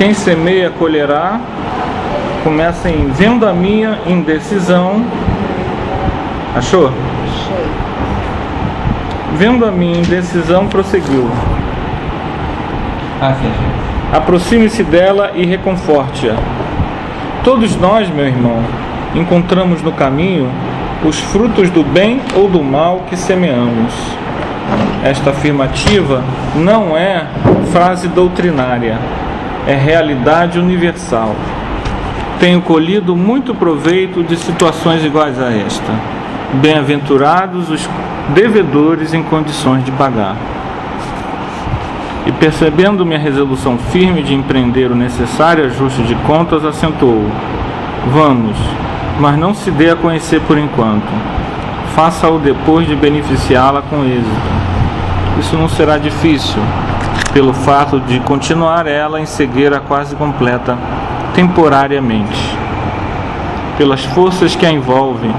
Quem semeia, colherá. Começa em vendo a minha indecisão. Achou? Achei. Vendo a minha indecisão, prosseguiu. Sim. Aproxime-se dela e reconforte-a. Todos nós, meu irmão, encontramos no caminho os frutos do bem ou do mal que semeamos. Esta afirmativa não é frase doutrinária, é realidade universal. Tenho colhido muito proveito de situações iguais a esta. Bem-aventurados os devedores em condições de pagar. E percebendo minha resolução firme de empreender o necessário ajuste de contas, acentuou: vamos, mas não se dê a conhecer por enquanto. Faça-o depois de beneficiá-la com êxito. Isso não será difícil, pelo fato de continuar ela em cegueira quase completa, temporariamente. Pelas forças que a envolvem,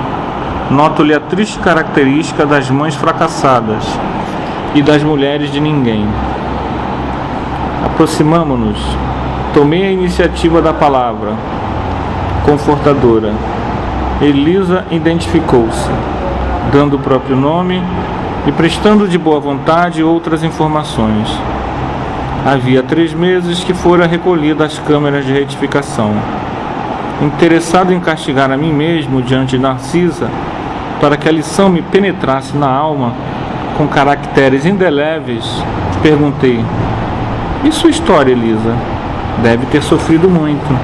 noto-lhe a triste característica das mães fracassadas e das mulheres de ninguém. Aproximamo-nos. Tomei a iniciativa da palavra confortadora. Elisa identificou-se, dando o próprio nome e prestando de boa vontade outras informações. Havia 3 meses que fora recolhida às câmeras de retificação. Interessado em castigar a mim mesmo diante de Narcisa, para que a lição me penetrasse na alma com caracteres indeléveis, perguntei: e sua história, Elisa? Deve ter sofrido muito.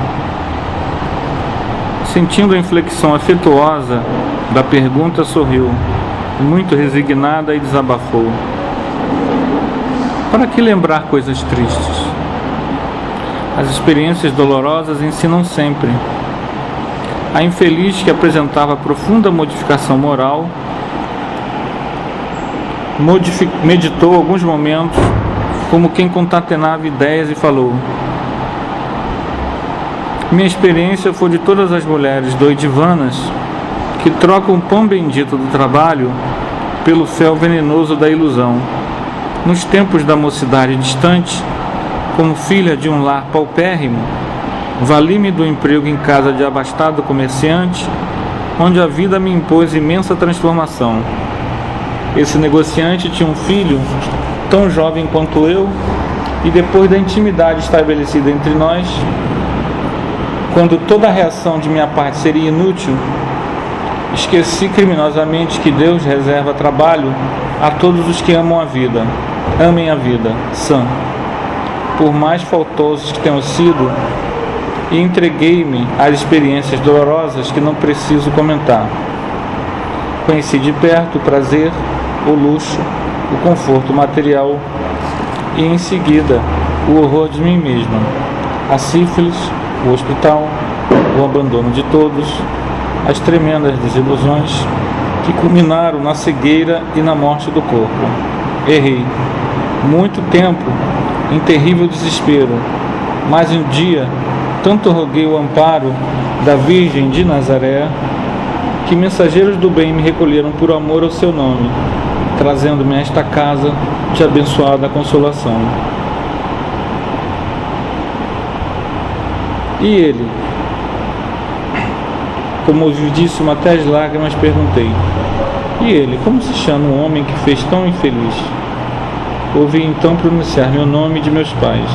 Sentindo a inflexão afetuosa da pergunta, sorriu, muito resignada, e desabafou: para que lembrar coisas tristes? As experiências dolorosas ensinam sempre. A infeliz, que apresentava profunda modificação moral, meditou alguns momentos, como quem concatenava ideias, e falou: minha experiência foi de todas as mulheres doidivanas que trocam o pão bendito do trabalho pelo fel venenoso da ilusão. Nos tempos da mocidade distante, como filha de um lar paupérrimo, vali-me do emprego em casa de abastado comerciante, onde a vida me impôs imensa transformação. Esse negociante tinha um filho tão jovem quanto eu, e depois da intimidade estabelecida entre nós, quando toda a reação de minha parte seria inútil, esqueci criminosamente que Deus reserva trabalho a todos os que amam a vida. Amem a vida, sã, por mais faltosos que tenham sido, e entreguei-me às experiências dolorosas que não preciso comentar. Conheci de perto o prazer, o luxo, o conforto material e, em seguida, o horror de mim mesma, a sífilis, o hospital, o abandono de todos, as tremendas desilusões que culminaram na cegueira e na morte do corpo. Errei muito tempo em terrível desespero, mas um dia tanto roguei o amparo da Virgem de Nazaré, que mensageiros do bem me recolheram por amor ao seu nome, trazendo-me a esta casa de abençoada consolação. E ele, comovidíssimo até as lágrimas, perguntei: e ele, como se chama o homem que fez tão infeliz? Ouvi então pronunciar meu nome e de meus pais.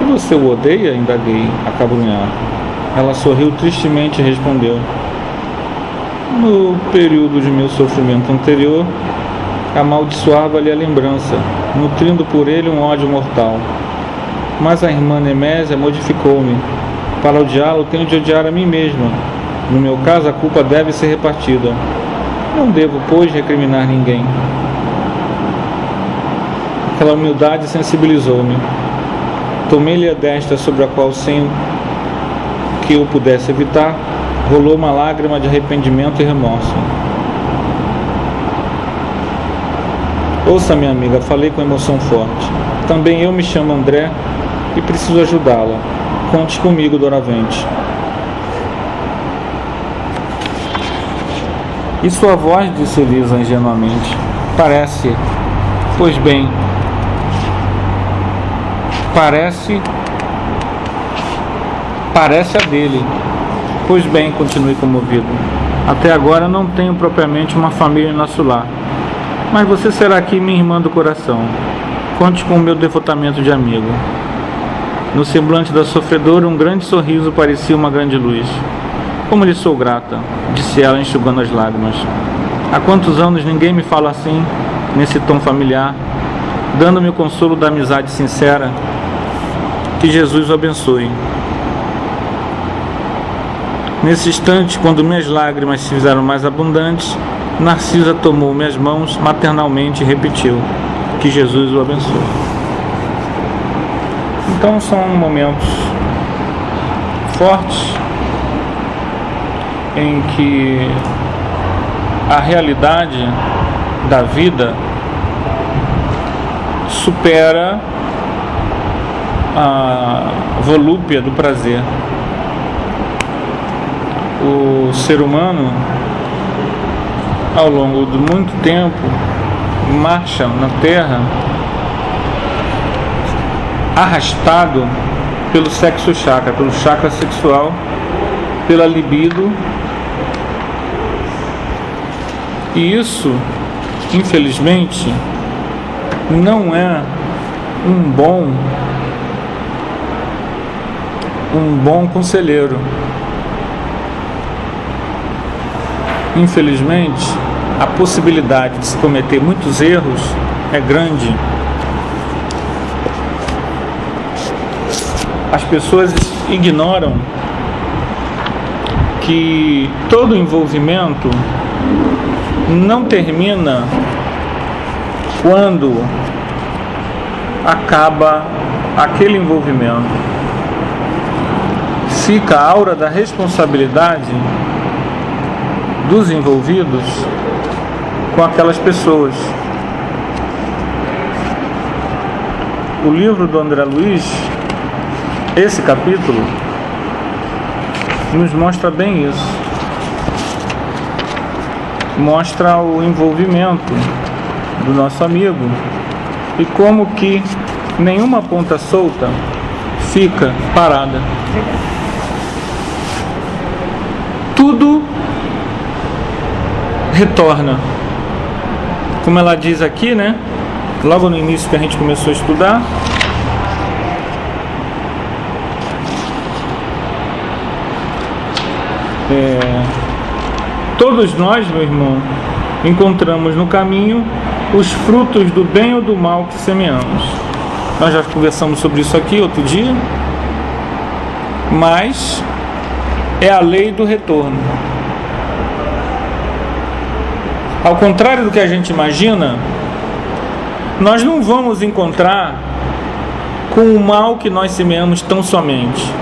E você o odeia? Indaguei, a cabrunhar. Ela sorriu tristemente e respondeu: no período de meu sofrimento anterior, amaldiçoava-lhe a lembrança, nutrindo por ele um ódio mortal. Mas a irmã Nemésia modificou-me. Para odiá-lo, tenho de odiar a mim mesma. No meu caso, a culpa deve ser repartida. Não devo, pois, recriminar ninguém. Aquela humildade sensibilizou-me. Tomei-lhe a destra sobre a qual, sem que eu pudesse evitar, rolou uma lágrima de arrependimento e remorso. Ouça, minha amiga, falei com emoção forte. Também eu me chamo André e preciso ajudá-la. Conte comigo doravante. E sua voz, disse Elisa ingenuamente, parece, pois bem, parece a dele. Pois bem, continue comovido. Até agora não tenho propriamente uma família em nosso lar, mas você será aqui minha irmã do coração. Conte com o meu devotamento de amigo. No semblante da sofredora, um grande sorriso parecia uma grande luz. Como lhe sou grata, disse ela, enxugando as lágrimas. Há quantos anos ninguém me fala assim, nesse tom familiar, dando-me o consolo da amizade sincera. Que Jesus o abençoe. Nesse instante, quando minhas lágrimas se fizeram mais abundantes, Narcisa tomou minhas mãos maternalmente e repetiu: que Jesus o abençoe. Então são momentos fortes em que a realidade da vida supera a volúpia do prazer. O ser humano, ao longo de muito tempo, marcha na Terra arrastado pelo sexo chakra, pelo chakra sexual, pela libido. E isso, infelizmente, não é um bom conselheiro. Infelizmente, a possibilidade de se cometer muitos erros é grande. As pessoas ignoram que todo envolvimento não termina quando acaba aquele envolvimento. Fica a aura da responsabilidade dos envolvidos com aquelas pessoas. O livro do André Luiz, esse capítulo, nos mostra bem isso. Mostra o envolvimento do nosso amigo e como que nenhuma ponta solta fica parada. Tudo retorna. Como ela diz aqui, né? Logo no início que a gente começou a estudar, todos nós, meu irmão, encontramos no caminho os frutos do bem ou do mal que semeamos. Nós já conversamos sobre isso aqui outro dia, mas é a lei do retorno. Ao contrário do que a gente imagina, nós não vamos encontrar com o mal que nós semeamos tão somente.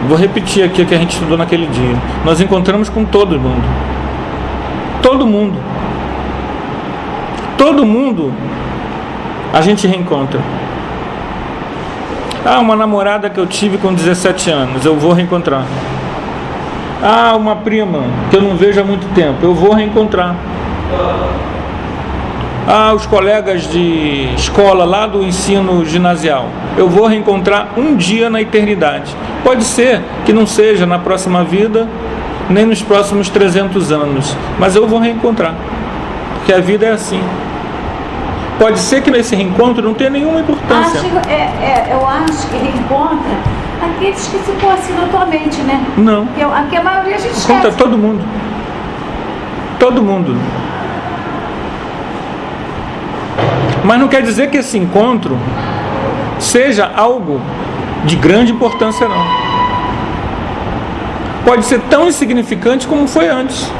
Vou repetir aqui o que a gente estudou naquele dia. Nós encontramos com todo mundo. Todo mundo. Todo mundo a gente reencontra. Uma namorada que eu tive com 17 anos, eu vou reencontrar. Uma prima que eu não vejo há muito tempo, eu vou reencontrar. Os colegas de escola lá do ensino ginasial, eu vou reencontrar um dia na eternidade. Pode ser que não seja na próxima vida, nem nos próximos 300 anos, mas eu vou reencontrar, porque a vida é assim. Pode ser que nesse reencontro não tenha nenhuma importância. Eu acho que reencontra aqueles que ficou assim na tua mente, né? Não. Aqui a maioria a gente esquece. Conta todo mundo. Todo mundo. Mas não quer dizer que esse encontro seja algo de grande importância, não. Pode ser tão insignificante como foi antes.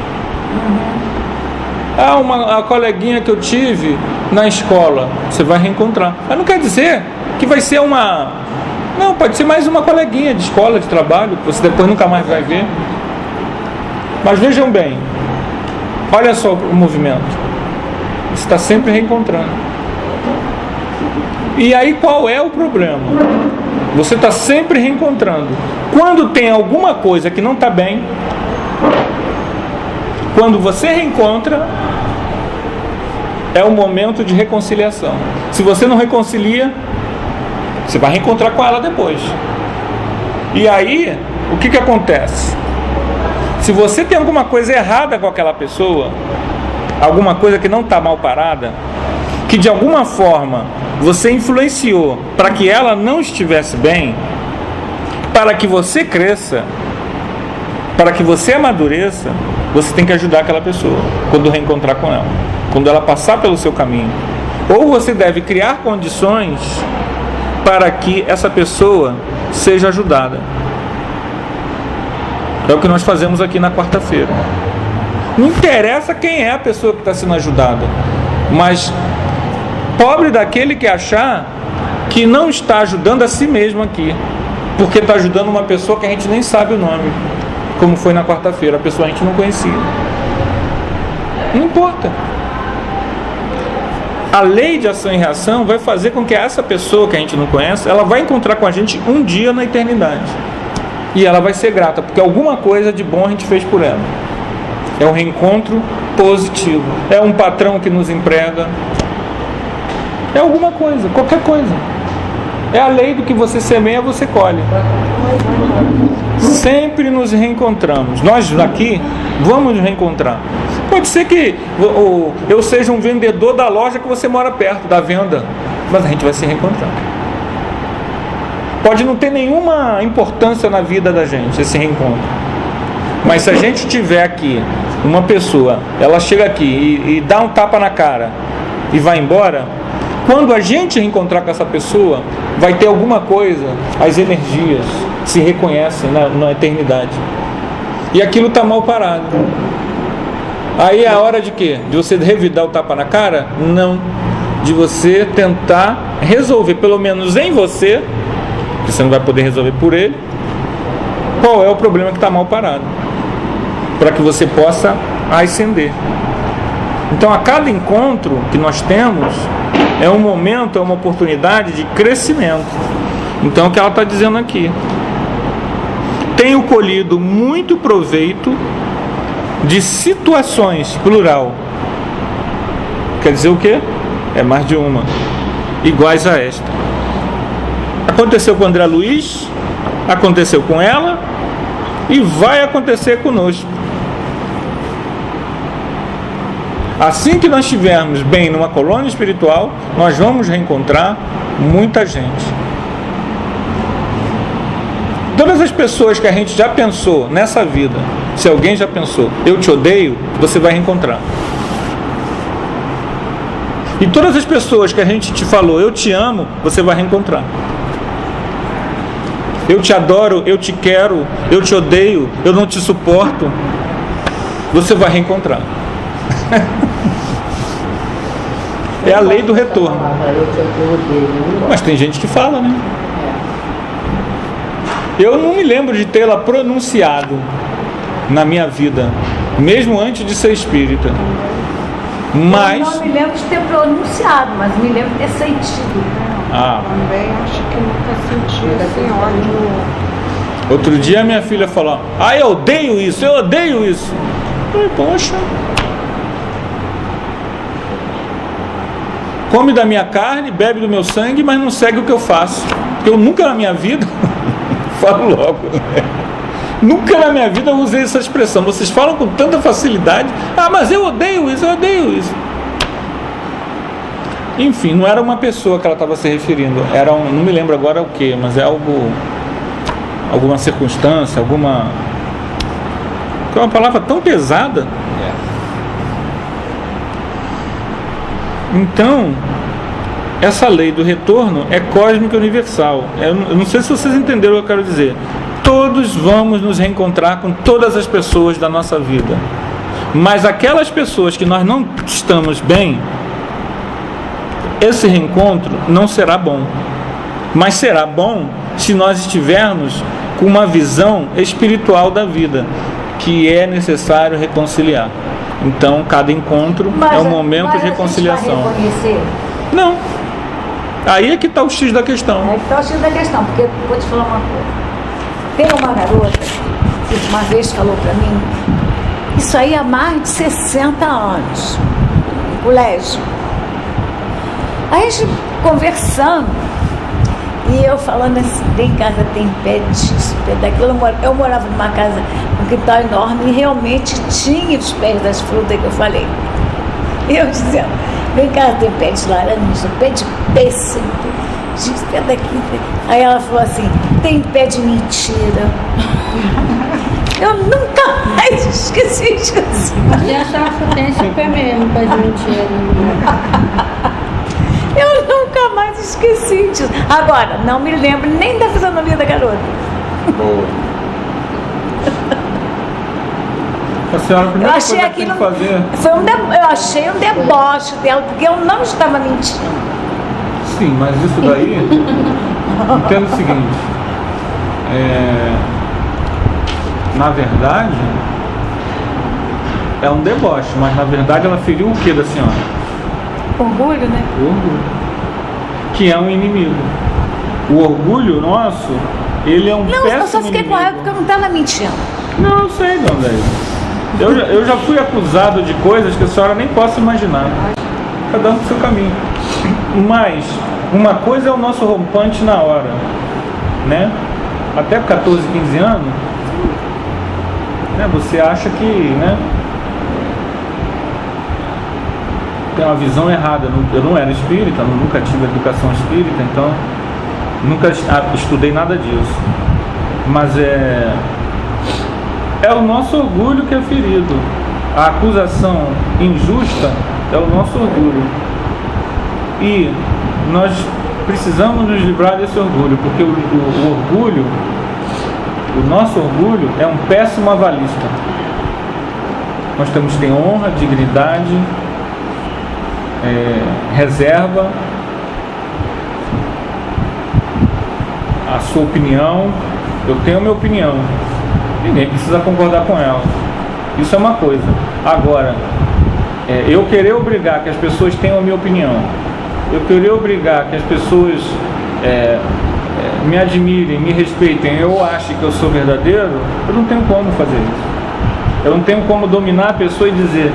A coleguinha que eu tive na escola, você vai reencontrar. Mas não quer dizer que vai ser uma... Não, pode ser mais uma coleguinha de escola, de trabalho, que você depois nunca mais vai ver. Mas vejam bem, olha só o movimento. Você está sempre reencontrando. E aí qual é o problema? Você está sempre reencontrando. Quando tem alguma coisa que não está bem, quando você reencontra, é o momento de reconciliação. Se você não reconcilia, Você vai reencontrar com ela depois. E aí, o que acontece? Se você tem alguma coisa errada com aquela pessoa, alguma coisa que não está mal parada, que de alguma forma você influenciou para que ela não estivesse bem, para que você cresça, para que você amadureça, você tem que ajudar aquela pessoa quando reencontrar com ela, quando ela passar pelo seu caminho. Ou você deve criar condições para que essa pessoa seja ajudada. É o que nós fazemos aqui na quarta-feira. Não interessa quem é a pessoa que está sendo ajudada, mas pobre daquele que achar que não está ajudando a si mesmo aqui, porque está ajudando uma pessoa que a gente nem sabe o nome, como foi na quarta-feira, a pessoa a gente não conhecia. Não importa. A lei de ação e reação vai fazer com que essa pessoa que a gente não conhece, ela vai encontrar com a gente um dia na eternidade. E ela vai ser grata, porque alguma coisa de bom a gente fez por ela. É um reencontro positivo. É um patrão que nos emprega. É alguma coisa, qualquer coisa. É a lei do que você semeia, você colhe. Sempre nos reencontramos. Nós aqui vamos nos reencontrar. Pode ser que eu seja um vendedor da loja que você mora perto, da venda, mas a gente vai se reencontrar. Pode não ter nenhuma importância na vida da gente, esse reencontro. Mas se a gente tiver aqui uma pessoa, ela chega aqui e dá um tapa na cara e vai embora, quando a gente reencontrar com essa pessoa, vai ter alguma coisa, as energias se reconhecem na eternidade. E aquilo está mal parado. Aí é a hora de quê? De você revidar o tapa na cara? Não. De você tentar resolver, pelo menos em você, que você não vai poder resolver por ele, qual é o problema que está mal parado, para que você possa ascender. Então, a cada encontro que nós temos é um momento, é uma oportunidade de crescimento. Então, o que ela está dizendo aqui: tenho colhido muito proveito de situações, plural. Quer dizer o quê? É mais de uma, iguais a esta. Aconteceu com o André Luiz, aconteceu com ela e vai acontecer conosco. Assim que nós estivermos bem numa colônia espiritual, nós vamos reencontrar muita gente. Todas as pessoas que a gente já pensou nessa vida, se alguém já pensou, eu te odeio, você vai reencontrar. E todas as pessoas que a gente te falou, eu te amo, você vai reencontrar. Eu te adoro, eu te quero, eu te odeio, eu não te suporto, você vai reencontrar. É a lei do retorno. Mas tem gente que fala, né? Eu não me lembro de tê-la pronunciado na minha vida, mesmo antes de ser espírita. Mas... eu não me lembro de ter pronunciado, mas me lembro de ter sentido. Também acho que nunca senti assim ódio. Outro dia minha filha falou: eu odeio isso, eu odeio isso. Eu falei: poxa, come da minha carne, bebe do meu sangue, mas não segue o que eu faço. Porque eu nunca na minha vida falo logo, né? Nunca na minha vida eu usei essa expressão. Vocês falam com tanta facilidade: mas eu odeio isso, eu odeio isso. Enfim, não era uma pessoa que ela estava se referindo, era não me lembro agora o que, mas é alguma circunstância, que é uma palavra tão pesada. Então, essa lei do retorno é cósmica e universal. Eu não sei se vocês entenderam o que eu quero dizer. Todos vamos nos reencontrar com todas as pessoas da nossa vida, mas aquelas pessoas que nós não estamos bem, esse reencontro não será bom, mas será bom se nós estivermos com uma visão espiritual da vida, que é necessário reconciliar. Então, cada encontro é um momento de reconciliação. Vai reconhecer? Não. Aí é que está o X da questão. É que está o X da questão, porque eu vou te falar uma coisa. Tem uma garota que uma vez falou para mim, isso aí há mais de 60 anos, no colégio. A gente conversando, E eu falando assim, em casa tem pé disso, pé daquilo. Eu morava numa casa, um quintal enorme, e realmente tinha os pés das frutas que eu falei. E eu dizendo, em casa tem pé de laranja, pé de pêssego, diz pé daqui. Aí ela falou assim, tem pé de mentira. Eu nunca mais esqueci disso. E achava que tem esse pé mesmo, pé de mentira. Eu nunca mais esqueci disso. Agora, não me lembro nem da fisionomia da garota. Boa. A senhora, a primeira Eu achei coisa que tem que fazer... eu achei um deboche dela, porque eu não estava mentindo. Sim, mas isso daí... Entendo o seguinte... Na verdade... É um deboche, mas na verdade ela feriu o que da senhora? Orgulho, né? O orgulho. Que é um inimigo. O orgulho nosso, ele é um péssimo inimigo. Não, eu só fiquei com raiva porque eu não estava mentindo. Não, eu sei, dona Daí. Eu já fui acusado de coisas que a senhora nem possa imaginar. Cada um pro seu caminho. Mas, uma coisa é o nosso rompante na hora, né? Até 14, 15 anos, né? Você acha que, né? Tem uma visão errada. Eu não era espírita, nunca tive educação espírita, então nunca estudei nada disso. Mas é o nosso orgulho que é ferido. A acusação injusta é o nosso orgulho. E nós precisamos nos livrar desse orgulho, porque o orgulho, o nosso orgulho é um péssimo avalista. Nós temos que ter honra, dignidade, reserva, a sua opinião. Eu tenho a minha opinião, ninguém precisa concordar com ela. Isso é uma coisa. Agora, eu querer obrigar que as pessoas tenham a minha opinião, eu querer obrigar que as pessoas me admirem, me respeitem, eu acho que eu sou verdadeiro, eu não tenho como fazer isso. Eu não tenho como dominar a pessoa e dizer,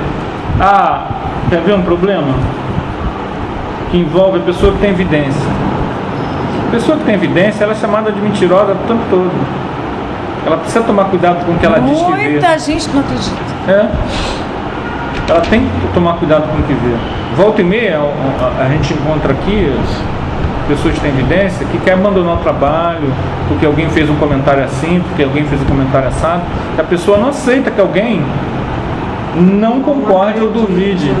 quer ver um problema? Que envolve a pessoa que tem evidência. A pessoa que tem evidência, ela é chamada de mentirosa o tempo todo. Ela precisa tomar cuidado com o que ela diz que vê. Muita gente não acredita. Ela tem que tomar cuidado com o que vê. Volta e meia, a gente encontra aqui pessoas que têm evidência que querem abandonar o trabalho porque alguém fez um comentário assim, porque alguém fez um comentário assado. Que a pessoa não aceita que alguém não concorde ou duvide.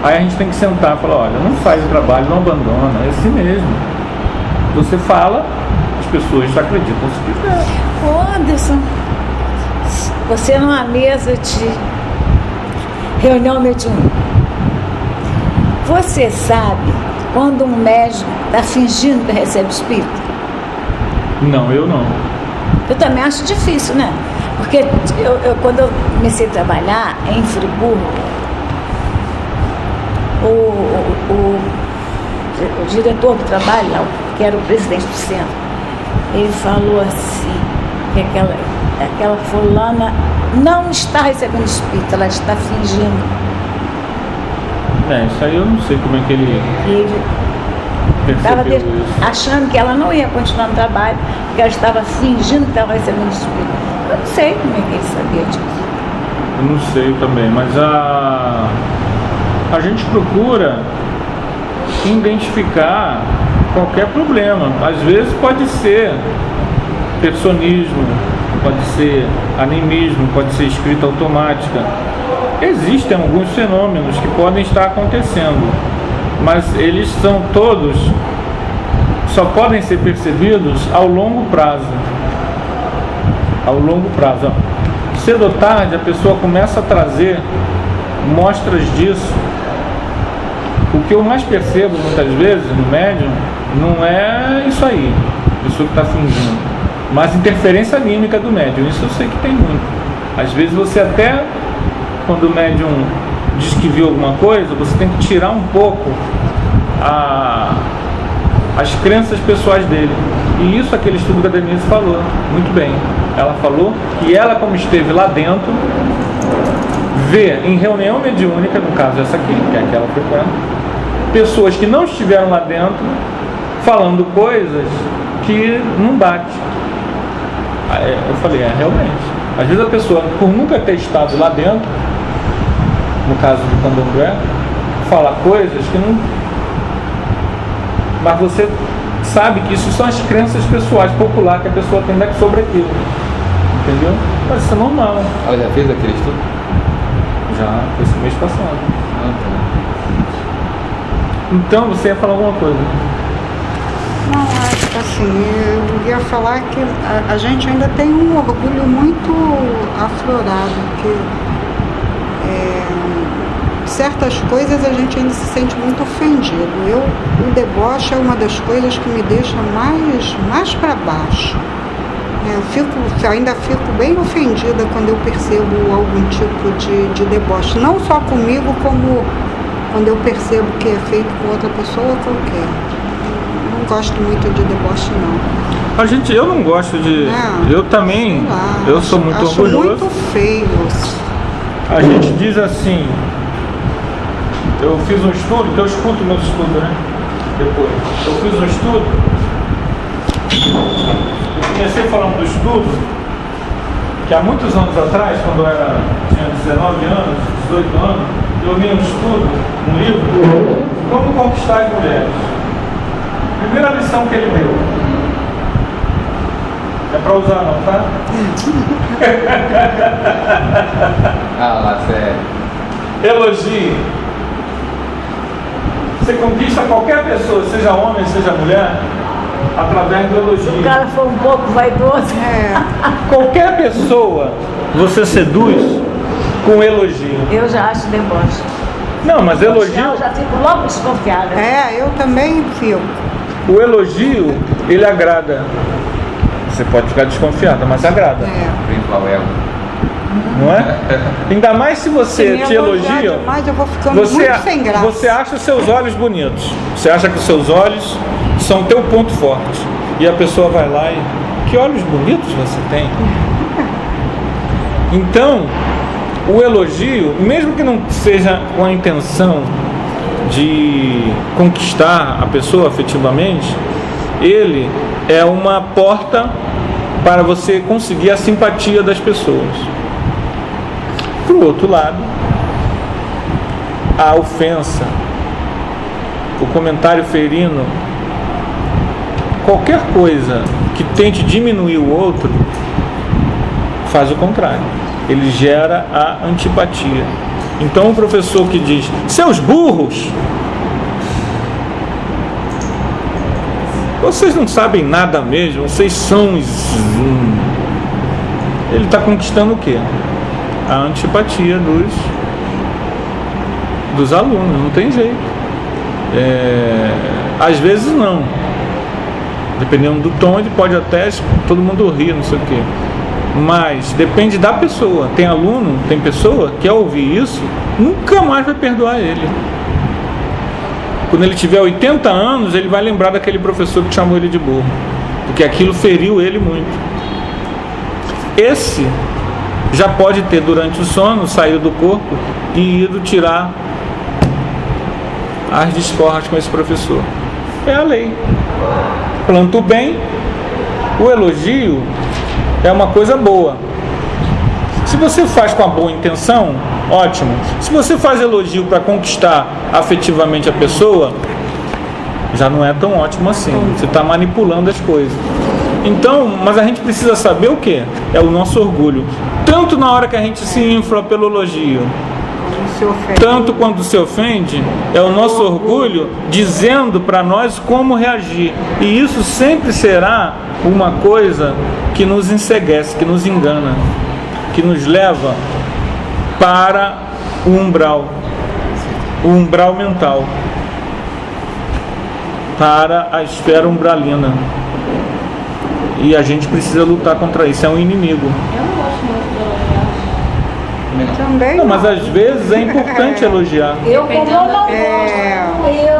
Aí a gente tem que sentar e falar, olha, não faz o trabalho, não abandona, é assim mesmo. Você fala, as pessoas acreditam se quiser. Ô Anderson, você numa mesa de reunião mediúnica, você sabe quando um médium está fingindo que recebe espírito? Não, eu não. Eu também acho difícil, né? Porque quando eu comecei a trabalhar em Friburgo, o diretor do trabalho, que era o presidente do centro, ele falou assim, que aquela fulana não está recebendo espírito, ela está fingindo. Isso aí eu não sei como é que ele estava percebeu isso. achando que ela não ia continuar no trabalho, porque ela estava fingindo que estava recebendo espírito. Eu não sei como é que ele sabia disso. Eu não sei também, mas a gente procura identificar qualquer problema. Às vezes pode ser personismo, pode ser animismo, pode ser escrita automática. Existem alguns fenômenos que podem estar acontecendo, mas eles são todos, só podem ser percebidos ao longo prazo. Ao longo prazo. Cedo ou tarde a pessoa começa a trazer mostras disso. O que eu mais percebo muitas vezes no médium não é isso aí, a pessoa que está fingindo, mas interferência anímica do médium. Isso eu sei que tem muito. Às vezes você até, quando o médium diz que viu alguma coisa, você tem que tirar um pouco as crenças pessoais dele. E isso aquele estudo que a Denise falou muito bem. Ela falou que ela, como esteve lá dentro, vê em reunião mediúnica, no caso essa aqui, que é aquela frequente, pessoas que não estiveram lá dentro falando coisas que não bate. Aí eu falei, realmente. Às vezes a pessoa, por nunca ter estado lá dentro, no caso do candomblé, fala coisas que não... Mas você sabe que isso são as crenças pessoais, populares que a pessoa tem sobre aquilo. Entendeu? Mas isso é normal. Ela já fez aquele estudo? Já, foi esse mês passado. Então, você ia falar alguma coisa? Não, acho que assim, eu ia falar que a gente ainda tem um orgulho muito aflorado, que certas coisas a gente ainda se sente muito ofendido. O deboche é uma das coisas que me deixa mais para baixo. Eu ainda fico bem ofendida quando eu percebo algum tipo de deboche, não só comigo, como quando eu percebo que é feito com outra pessoa qualquer. Não gosto muito de deboche, não. Eu não gosto de... eu também, eu sou muito orgulhoso. Acho muito feio. A gente diz assim, eu fiz um estudo, que eu escuto meus estudos, né? Depois. Eu fiz um estudo, eu comecei falando do estudo, que há muitos anos atrás, quando eu tinha 19 anos, 18 anos, eu li um estudo, um livro, Como Conquistar as Mulheres. Primeira lição que ele deu. É pra usar não, tá? Lá, sério. Elogie. Você conquista qualquer pessoa, seja homem, seja mulher, através do elogio. O cara foi um pouco vaidoso. Qualquer pessoa você seduz com elogio. Eu já acho deboche. Não, mas elogio... Eu já fico logo desconfiada. Eu também fico. O elogio, ele agrada. Você pode ficar desconfiada, mas agrada. Principal ego. Não é? Ainda mais se você te elogia, mas eu vou ficando muito sem graça. Você acha os seus olhos bonitos. Você acha que os seus olhos são teu ponto forte. E a pessoa vai lá e... Que olhos bonitos você tem. Então, o elogio, mesmo que não seja com a intenção de conquistar a pessoa afetivamente, ele é uma porta para você conseguir a simpatia das pessoas. Por outro lado, a ofensa, o comentário ferino, qualquer coisa que tente diminuir o outro, faz o contrário. Ele gera a antipatia. Então o professor que diz, seus burros, vocês não sabem nada mesmo, vocês são... Ele está conquistando o quê? A antipatia dos alunos, não tem jeito. Às vezes não. Dependendo do tom, ele pode até todo mundo rir, não sei o quê. Mas depende da pessoa. Tem aluno, tem pessoa que ao ouvir isso, nunca mais vai perdoar ele. Quando ele tiver 80 anos, ele vai lembrar daquele professor que chamou ele de burro. Porque aquilo feriu ele muito. Esse já pode ter, durante o sono, saído do corpo e ido tirar as desforras com esse professor. É a lei. Planta o bem, o elogio é uma coisa boa. Se você faz com a boa intenção, ótimo. Se você faz elogio para conquistar afetivamente a pessoa, já não é tão ótimo assim. Você está manipulando as coisas. Então, mas a gente precisa saber o que? É o nosso orgulho. Tanto na hora que a gente se infla pelo elogio, tanto quando se ofende, é o nosso orgulho dizendo para nós como reagir. E isso sempre será uma coisa que nos enceguece, que nos engana, que nos leva para o umbral mental, para a esfera umbralina. E a gente precisa lutar contra isso, é um inimigo. Eu não gosto muito de elogiar. Também não, mas às vezes é importante elogiar. Eu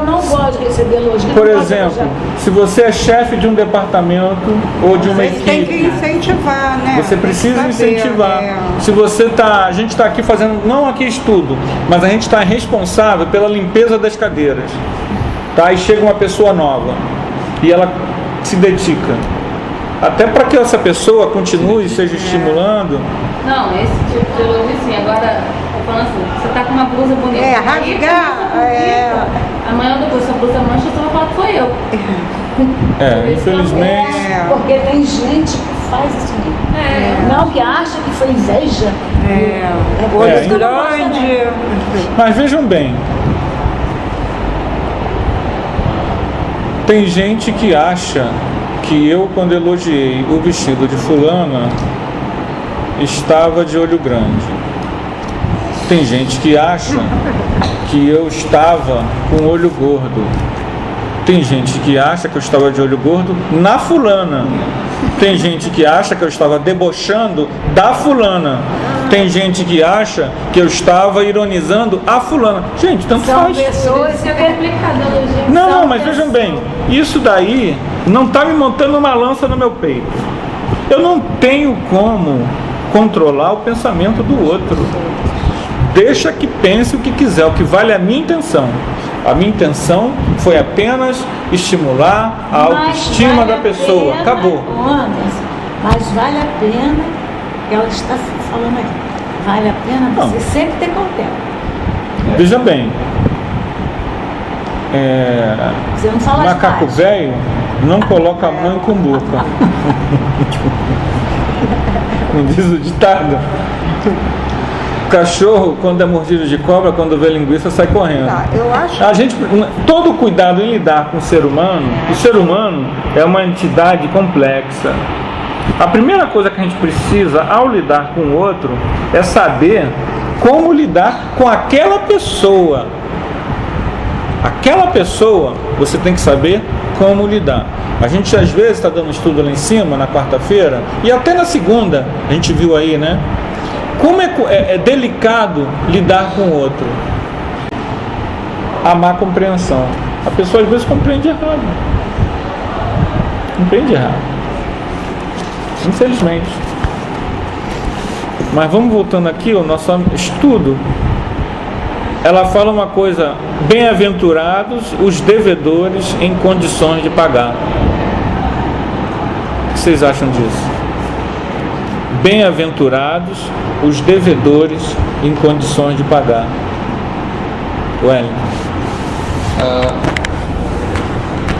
não gosto de receber elogio. Por exemplo, se você é chefe de um departamento ou de uma equipe, tem que incentivar, né? Você precisa incentivar. Se você a gente está aqui fazendo, não aqui estudo, mas a gente está responsável pela limpeza das cadeiras, tá? E chega uma pessoa nova e ela se dedica. Até para que essa pessoa continue, seja estimulando. Não, esse tipo de elogio sim. Agora, tô falando assim, você tá com uma blusa bonita. Rasgar. Amanhã depois sua blusa mancha, você vai falar que foi eu. Infelizmente. Porque tem gente que faz isso mesmo. Não, que acha que foi inveja. Olho isso que eu não gosto também. grande. Mas vejam bem, tem gente que acha que eu, quando elogiei o vestido de fulana, estava de olho grande. Tem gente que acha que eu estava com olho gordo. Tem gente que acha que eu estava de olho gordo na fulana. Tem gente que acha que eu estava debochando da fulana. Tem gente que acha que eu estava ironizando a fulana. Gente, tanto São faz. pessoas Isso é complicado, elogio. Não, mas vejam bem, isso daí não está me montando uma lança no meu peito. Eu não tenho como controlar o pensamento do outro. Deixa que pense o que quiser, o que vale a minha intenção. A minha intenção foi apenas estimular a autoestima da pessoa. Acabou. Mas vale a pena, ela está falando aqui, vale a pena você sempre ter cautela. Veja bem, Você não fala macaco as velho não coloca a mão em cumbuca. Não diz o ditado? Cachorro, quando é mordido de cobra, quando vê linguiça, sai correndo. Eu acho. A gente, todo cuidado em lidar com o ser humano é uma entidade complexa. A primeira coisa que a gente precisa ao lidar com o outro é saber como lidar com aquela pessoa. Aquela pessoa, você tem que saber como lidar. A gente às vezes está dando estudo lá em cima, na quarta-feira, e até na segunda, a gente viu aí, né? Como é delicado lidar com o outro. A má compreensão. A pessoa às vezes compreende errado. Compreende errado. Infelizmente. Mas vamos voltando aqui ao nosso estudo. Ela fala uma coisa: bem-aventurados os devedores em condições de pagar. O que vocês acham disso? Bem-aventurados os devedores em condições de pagar. Wellington.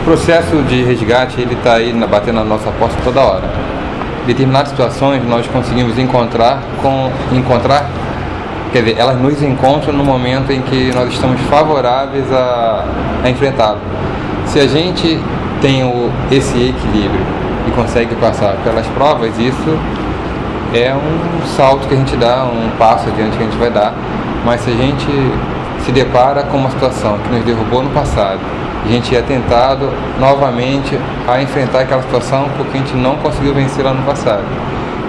O processo de resgate, ele está aí batendo na nossa porta toda hora. Em determinadas situações nós conseguimos encontrar, quer dizer, elas nos encontram no momento em que nós estamos favoráveis a enfrentá-lo. Se a gente tem esse equilíbrio e consegue passar pelas provas, isso é um salto que a gente dá, um passo adiante que a gente vai dar. Mas se a gente se depara com uma situação que nos derrubou no passado, a gente é tentado novamente a enfrentar aquela situação porque a gente não conseguiu vencer lá no passado,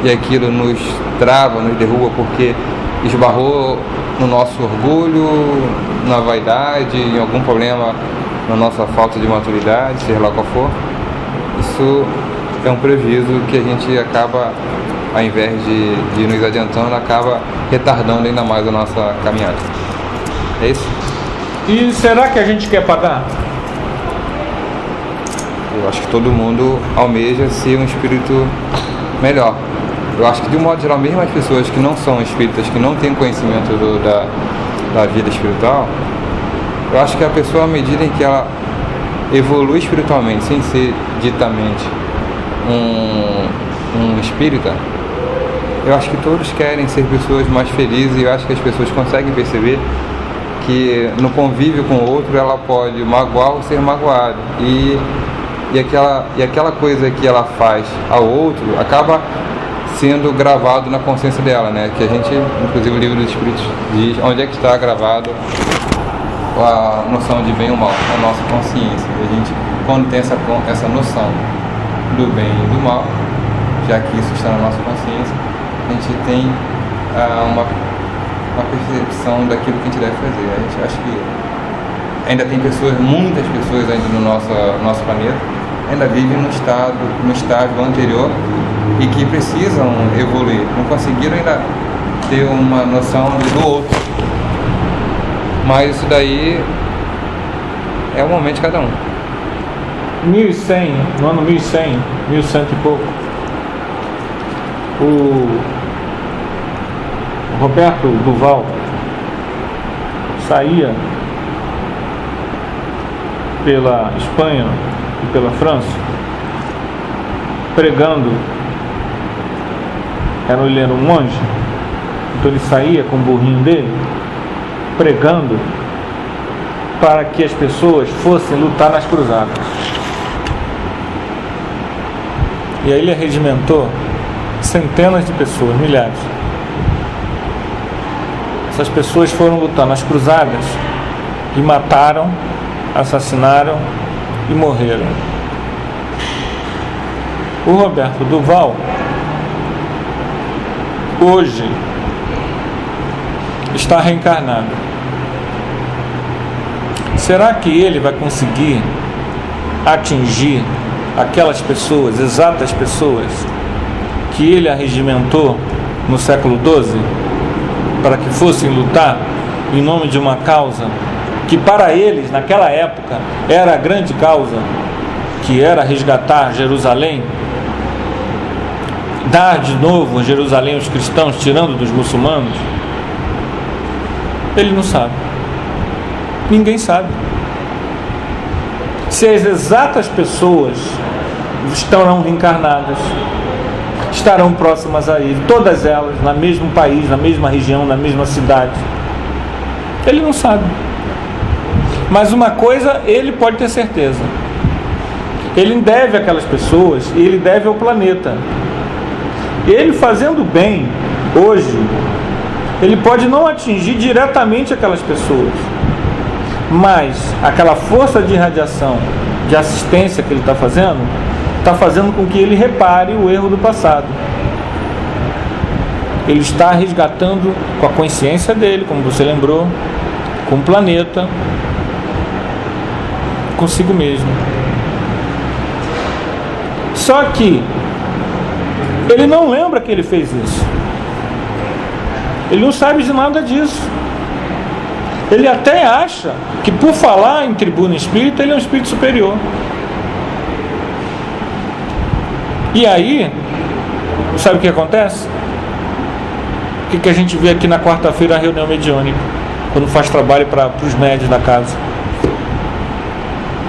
e aquilo nos trava, nos derruba porque esbarrou no nosso orgulho, na vaidade, em algum problema na nossa falta de maturidade, seja lá qual for. Isso é um prejuízo que a gente acaba, ao invés de nos adiantando, acaba retardando ainda mais a nossa caminhada. É isso? E será que a gente quer pagar? Eu acho que todo mundo almeja ser um espírito melhor. Eu acho que, de um modo geral, mesmo as pessoas que não são espíritas, que não têm conhecimento da vida espiritual, eu acho que a pessoa, à medida em que ela evolui espiritualmente, sem ser ditamente um espírita, eu acho que todos querem ser pessoas mais felizes, e eu acho que as pessoas conseguem perceber que no convívio com o outro ela pode magoar ou ser magoada, e aquela coisa que ela faz ao outro acaba sendo gravado na consciência dela, né? Que a gente, inclusive o livro dos Espíritos diz onde é que está gravado a noção de bem ou mal, a nossa consciência. E a gente, quando tem essa noção do bem e do mal, já que isso está na nossa consciência, a gente tem uma percepção daquilo que a gente deve fazer. A gente acha que ainda tem muitas pessoas ainda no nosso planeta, ainda vivem no estágio anterior e que precisam evoluir, não conseguiram ainda ter uma noção do outro. Mas isso daí é o momento de cada um. 1100, no ano 1100, 1100 e pouco, o Roberto Duval saía pela Espanha e pela França pregando. Ele era um monge, então ele saía com o burrinho dele pregando para que as pessoas fossem lutar nas cruzadas. E aí ele arregimentou centenas de pessoas, milhares. Essas pessoas foram lutar nas cruzadas e mataram, assassinaram e morreram. O Roberto Duval hoje está reencarnado. Será que ele vai conseguir atingir aquelas pessoas, exatas pessoas, que ele arregimentou no século XII para que fossem lutar em nome de uma causa que para eles, naquela época, era a grande causa, que era resgatar Jerusalém, dar de novo Jerusalém aos cristãos, tirando dos muçulmanos? Ele não sabe. Ninguém sabe. Se as exatas pessoas estarão reencarnadas, estarão próximas a ele, todas elas, no mesmo país, na mesma região, na mesma cidade. Ele não sabe. Mas uma coisa ele pode ter certeza: ele deve àquelas pessoas e ele deve ao planeta. Ele fazendo bem hoje, ele pode não atingir diretamente aquelas pessoas, mas aquela força de irradiação, de assistência que ele está fazendo com que ele repare o erro do passado. Ele está resgatando com a consciência dele, como você lembrou, com o planeta, consigo mesmo. Só que ele não lembra que ele fez isso. Ele não sabe de nada disso. Ele até acha que por falar em tribuna espírita, ele é um espírito superior. E aí, sabe o que acontece? O que a gente vê aqui na quarta-feira na reunião mediúnica, quando faz trabalho para os médios da casa.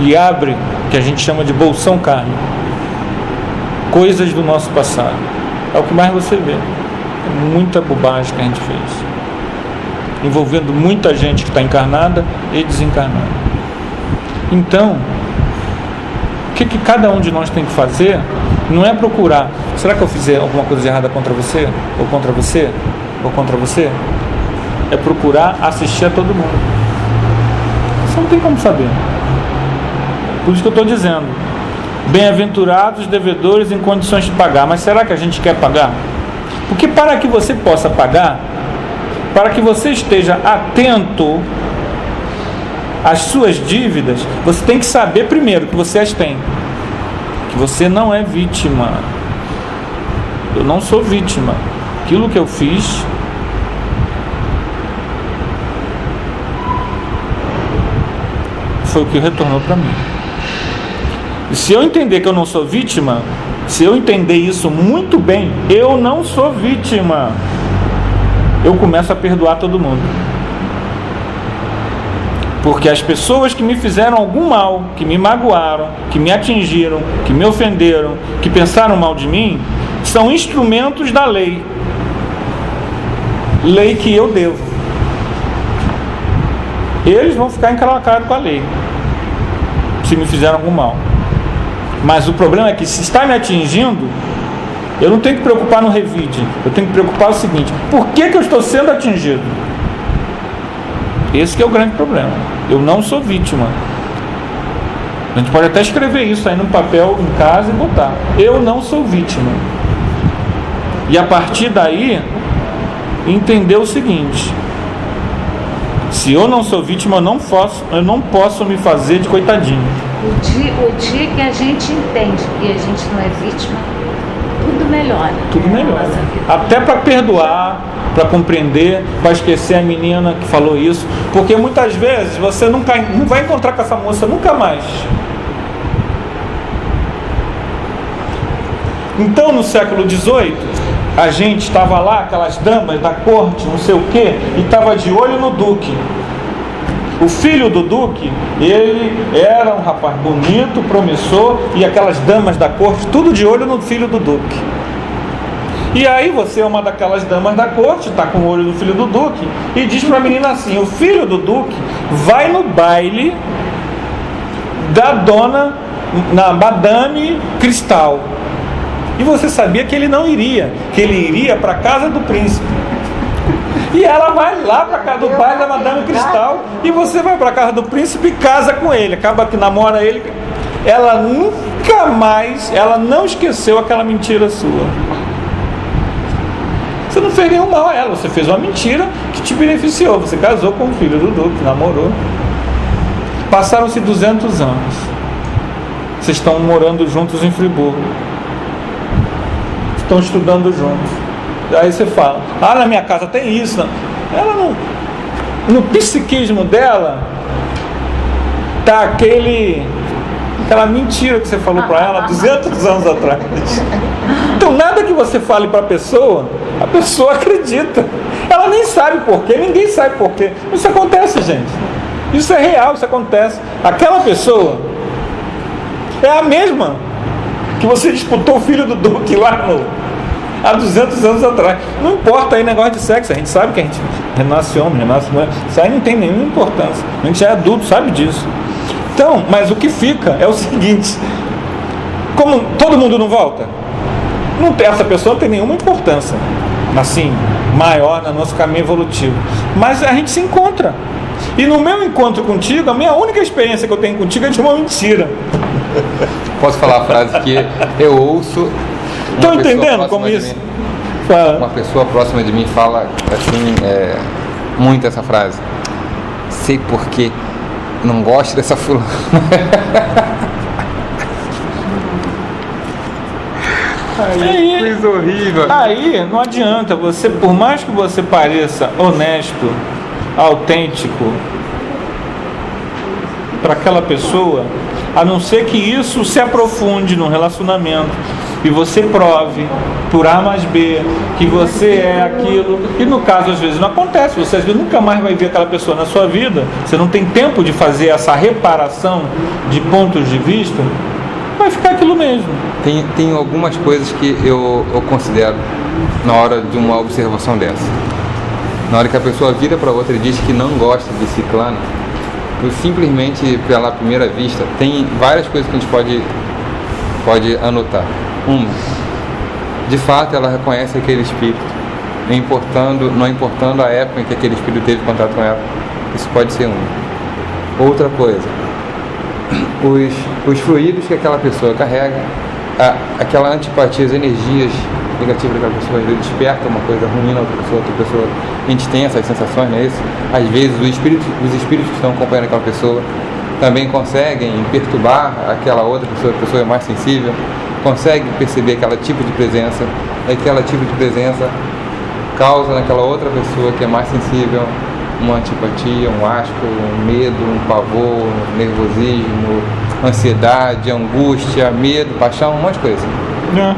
E abre, que a gente chama de bolsão kármico, coisas do nosso passado. É o que mais você vê. É muita bobagem que a gente fez, envolvendo muita gente que está encarnada e desencarnada. Então, o que cada um de nós tem que fazer não é procurar: será que eu fiz alguma coisa errada contra você? Ou contra você? Ou contra você? É procurar assistir a todo mundo. Você não tem como saber. Por isso que eu estou dizendo: bem-aventurados os devedores em condições de pagar. Mas será que a gente quer pagar? Porque para que você possa pagar, para que você esteja atento às suas dívidas, você tem que saber primeiro que você as tem, que você não é vítima. Eu não sou vítima. Aquilo que eu fiz foi o que retornou para mim. E se eu entender que eu não sou vítima, se eu entender isso muito bem, eu não sou vítima, eu começo a perdoar todo mundo. Porque as pessoas que me fizeram algum mal, que me magoaram, que me atingiram, que me ofenderam, que pensaram mal de mim, são instrumentos da lei. Lei que eu devo. Eles vão ficar encalacrados com a lei, se me fizeram algum mal. Mas o problema é que, se está me atingindo, eu não tenho que preocupar no revide. Eu tenho que preocupar o seguinte: por que eu estou sendo atingido? Esse que é o grande problema. Eu não sou vítima. A gente pode até escrever isso aí num papel em casa e botar: eu não sou vítima. E a partir daí, entender o seguinte: se eu não sou vítima, eu não posso me fazer de coitadinho. O dia que a gente entende que a gente não é vítima, tudo melhora. Tudo melhora. Até para perdoar, para compreender, para esquecer a menina que falou isso. Porque muitas vezes você não vai encontrar com essa moça nunca mais. Então, no século XVIII, a gente estava lá, aquelas damas da corte, não sei o quê, e estava de olho no duque. O filho do duque, ele era um rapaz bonito, promissor, e aquelas damas da corte, tudo de olho no filho do duque. E aí você é uma daquelas damas da corte, está com o olho no filho do duque, e diz para a menina assim: o filho do duque vai no baile da dona, na Madame Cristal. E você sabia que ele não iria, que ele iria para a casa do príncipe. E ela vai lá para casa do pai da Madame Cristal, e você vai para a casa do príncipe e casa com ele, acaba que namora ele. Ela nunca mais, ela não esqueceu aquela mentira sua. Você não fez nenhum mal a ela, você fez uma mentira que te beneficiou. Você casou com o filho do duque, namorou. Passaram-se 200 anos. Vocês estão morando juntos em Friburgo. Estão estudando juntos. Aí você fala: ah, na minha casa tem isso. Ela não, no psiquismo dela tá aquela mentira que você falou para ela 200 anos atrás. Então nada que você fale para a pessoa acredita. Ela nem sabe porquê, ninguém sabe porquê. Isso acontece, gente. Isso é real, isso acontece. Aquela pessoa é a mesma que você disputou o filho do duque lá há 200 anos atrás. Não importa aí negócio de sexo, a gente sabe que a gente renasce homem, renasce mulher. Isso aí não tem nenhuma importância. A gente é adulto, sabe disso. Então, mas o que fica é o seguinte: como todo mundo não volta, essa pessoa não tem nenhuma importância, assim, maior no nosso caminho evolutivo. Mas a gente se encontra. E no meu encontro contigo, a minha única experiência que eu tenho contigo é de uma mentira. Posso falar a frase que eu ouço? Estão entendendo como isso? Uma pessoa próxima de mim fala assim, muito essa frase: sei por que não gosto dessa fulana. Aí, coisa horrível. Aí não adianta, você, por mais que você pareça honesto, autêntico para aquela pessoa, a não ser que isso se aprofunde no relacionamento e você prove por A mais B que você é aquilo. E no caso às vezes não acontece, você às vezes nunca mais vai ver aquela pessoa na sua vida, você não tem tempo de fazer essa reparação de pontos de vista, vai ficar aquilo mesmo. Tem algumas coisas que eu considero na hora de uma observação dessa. Na hora que a pessoa vira para outra e diz que não gosta de ciclano, eu simplesmente, pela primeira vista, tem várias coisas que a gente pode anotar. Uma, de fato ela reconhece aquele espírito, não importando a época em que aquele espírito teve contato com ela. Isso pode ser uma. Outra coisa, os fluidos que aquela pessoa carrega, aquela antipatia, as energias negativas daquela pessoa, às vezes desperta uma coisa ruim na outra pessoa, a gente tem essas sensações, não é isso? Às vezes os espíritos que estão acompanhando aquela pessoa também conseguem perturbar aquela outra pessoa, a pessoa é mais sensível, consegue perceber aquele tipo de presença, aquele tipo de presença causa naquela outra pessoa que é mais sensível uma antipatia, um asco, um medo, um pavor, um nervosismo, ansiedade, angústia, medo, paixão, um monte de coisa.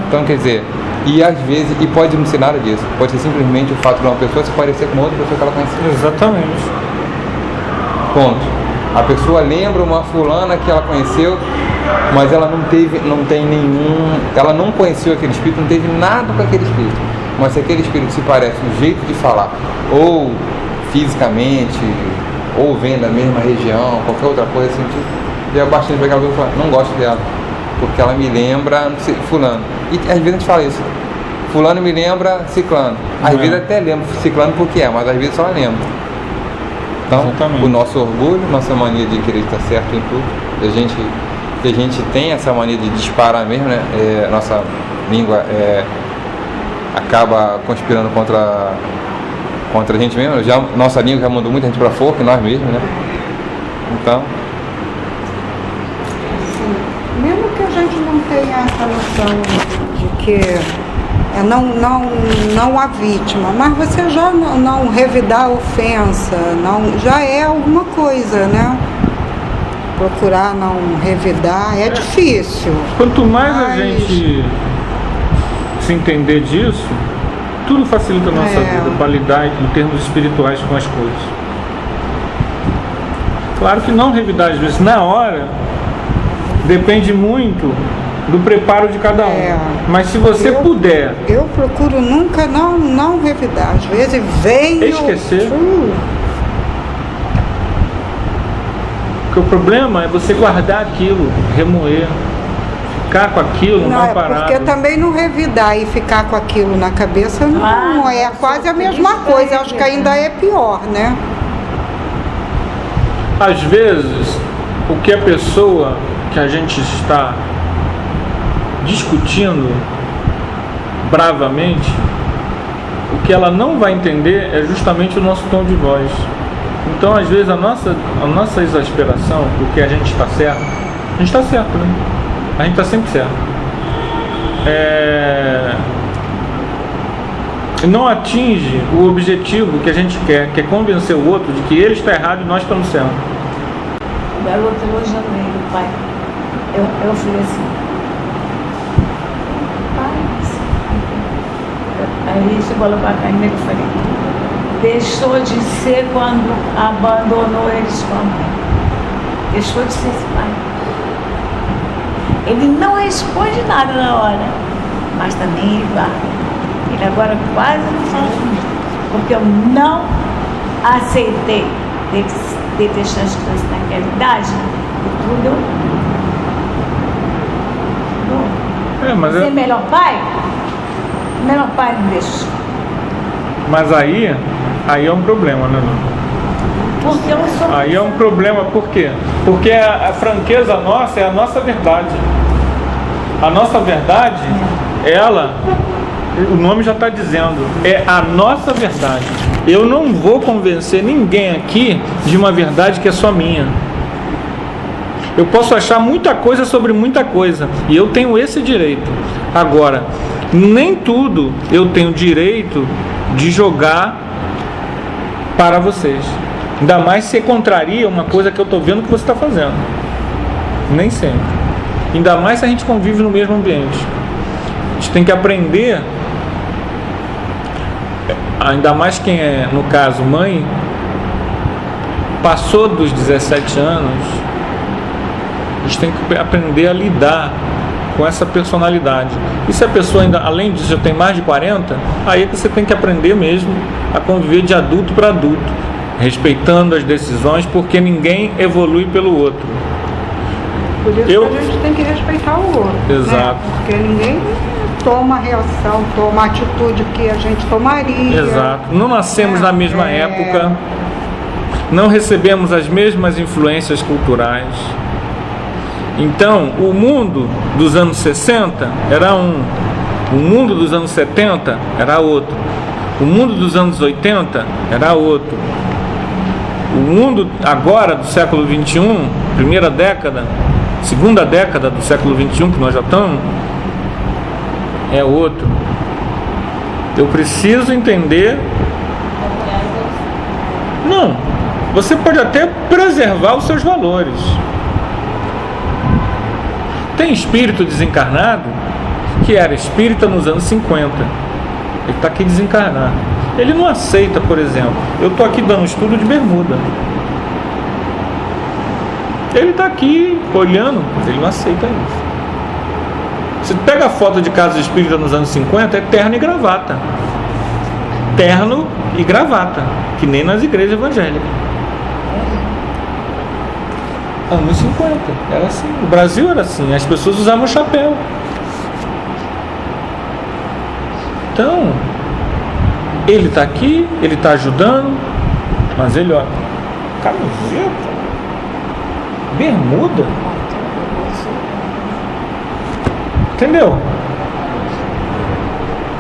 Então, quer dizer, e às vezes, e pode não ser nada disso, pode ser simplesmente o fato de uma pessoa se parecer com outra pessoa que ela conhecia. Exatamente. Ponto. A pessoa lembra uma fulana que ela conheceu, mas ela ela não conheceu aquele espírito, não teve nada com aquele espírito. Mas se aquele espírito se parece no jeito de falar, ou fisicamente, ou vem da mesma região, qualquer outra coisa assim, já bastante para aquela pessoa falar, não gosto dela, porque ela me lembra fulano. E às vezes a gente fala isso, fulano me lembra ciclano. Às vezes até lembra ciclano porque mas às vezes só ela lembra. Então, o nosso orgulho, nossa mania de querer estar certo em tudo, a gente tem essa mania de disparar mesmo, né? Nossa língua acaba conspirando contra a gente mesmo. Nossa língua já mandou muita gente para forca, nós mesmos, né? Então, mesmo que a gente não tenha essa noção de que não a vítima, mas você já não revidar a ofensa, já é alguma coisa, né? Procurar não revidar é difícil. Quanto mais a gente se entender disso, tudo facilita a nossa vida para lidar em termos espirituais com as coisas. Claro que não revidar às vezes na hora, depende muito do preparo de cada um. Mas se você puder... Eu procuro nunca não revidar. Às vezes venho... Esquecer. Porque o problema é você guardar aquilo, remoer, ficar com aquilo, não parado. Porque também não revidar e ficar com aquilo na cabeça não é quase a mesma coisa. Acho que ainda é pior, né? Às vezes, o que a pessoa que a gente está discutindo bravamente, o que ela não vai entender é justamente o nosso tom de voz. Então, às vezes, a nossa exasperação, porque a gente está certo, a gente está certo, né? A gente está sempre certo. Não atinge o objetivo que a gente quer, que é convencer o outro de que ele está errado e nós estamos certos. O garoto elogiando ele, o pai. Eu falei assim, pai, aí chegou lá pra cá e eu falei, deixou de ser quando abandonou eles com a mãe. Deixou de ser esse pai. Ele não responde nada na hora, mas também ele guarda. Ele agora quase não fala comigo, porque eu não aceitei detestar as coisas naquela idade, e tudo mas ser melhor pai? Melhor pai não deixa. Mas aí é um problema, né? Porque eu sou... Aí é um problema, por quê? Porque a franqueza nossa é a nossa verdade. A nossa verdade, o nome já está dizendo, é a nossa verdade. Eu não vou convencer ninguém aqui de uma verdade que é só minha. Eu posso achar muita coisa sobre muita coisa, e eu tenho esse direito. Agora, nem tudo eu tenho direito de jogar para vocês. Ainda mais se contraria uma coisa que eu estou vendo que você está fazendo. Nem sempre. Ainda mais se a gente convive no mesmo ambiente. A gente tem que aprender, ainda mais quem é, no caso, mãe, passou dos 17 anos, a gente tem que aprender a lidar com essa personalidade. E se a pessoa ainda, além disso, já tem mais de 40, aí é que você tem que aprender mesmo a conviver de adulto para adulto, respeitando as decisões, porque ninguém evolui pelo outro. Por isso que a gente tem que respeitar o outro. Exato. Né? Porque ninguém toma reação, toma a atitude que a gente tomaria. Exato. Não nascemos na mesma época, não recebemos as mesmas influências culturais. Então, o mundo dos anos 60 era um, o mundo dos anos 70 era outro, o mundo dos anos 80 era outro, o mundo agora do século 21, primeira década, segunda década do século 21 que nós já estamos, é outro. Eu preciso entender. Não, você pode até preservar os seus valores. Tem espírito desencarnado que era espírita nos anos 50. Ele está aqui desencarnado. Ele não aceita, por exemplo, eu estou aqui dando estudo de bermuda. Ele está aqui olhando, mas ele não aceita isso. Você pega a foto de casa espírita nos anos 50, é terno e gravata. Terno e gravata, que nem nas igrejas evangélicas. Anos 50, era assim. O Brasil era assim, as pessoas usavam chapéu. Então, ele está aqui, ele está ajudando, mas ele, ó, camiseta, bermuda. Entendeu?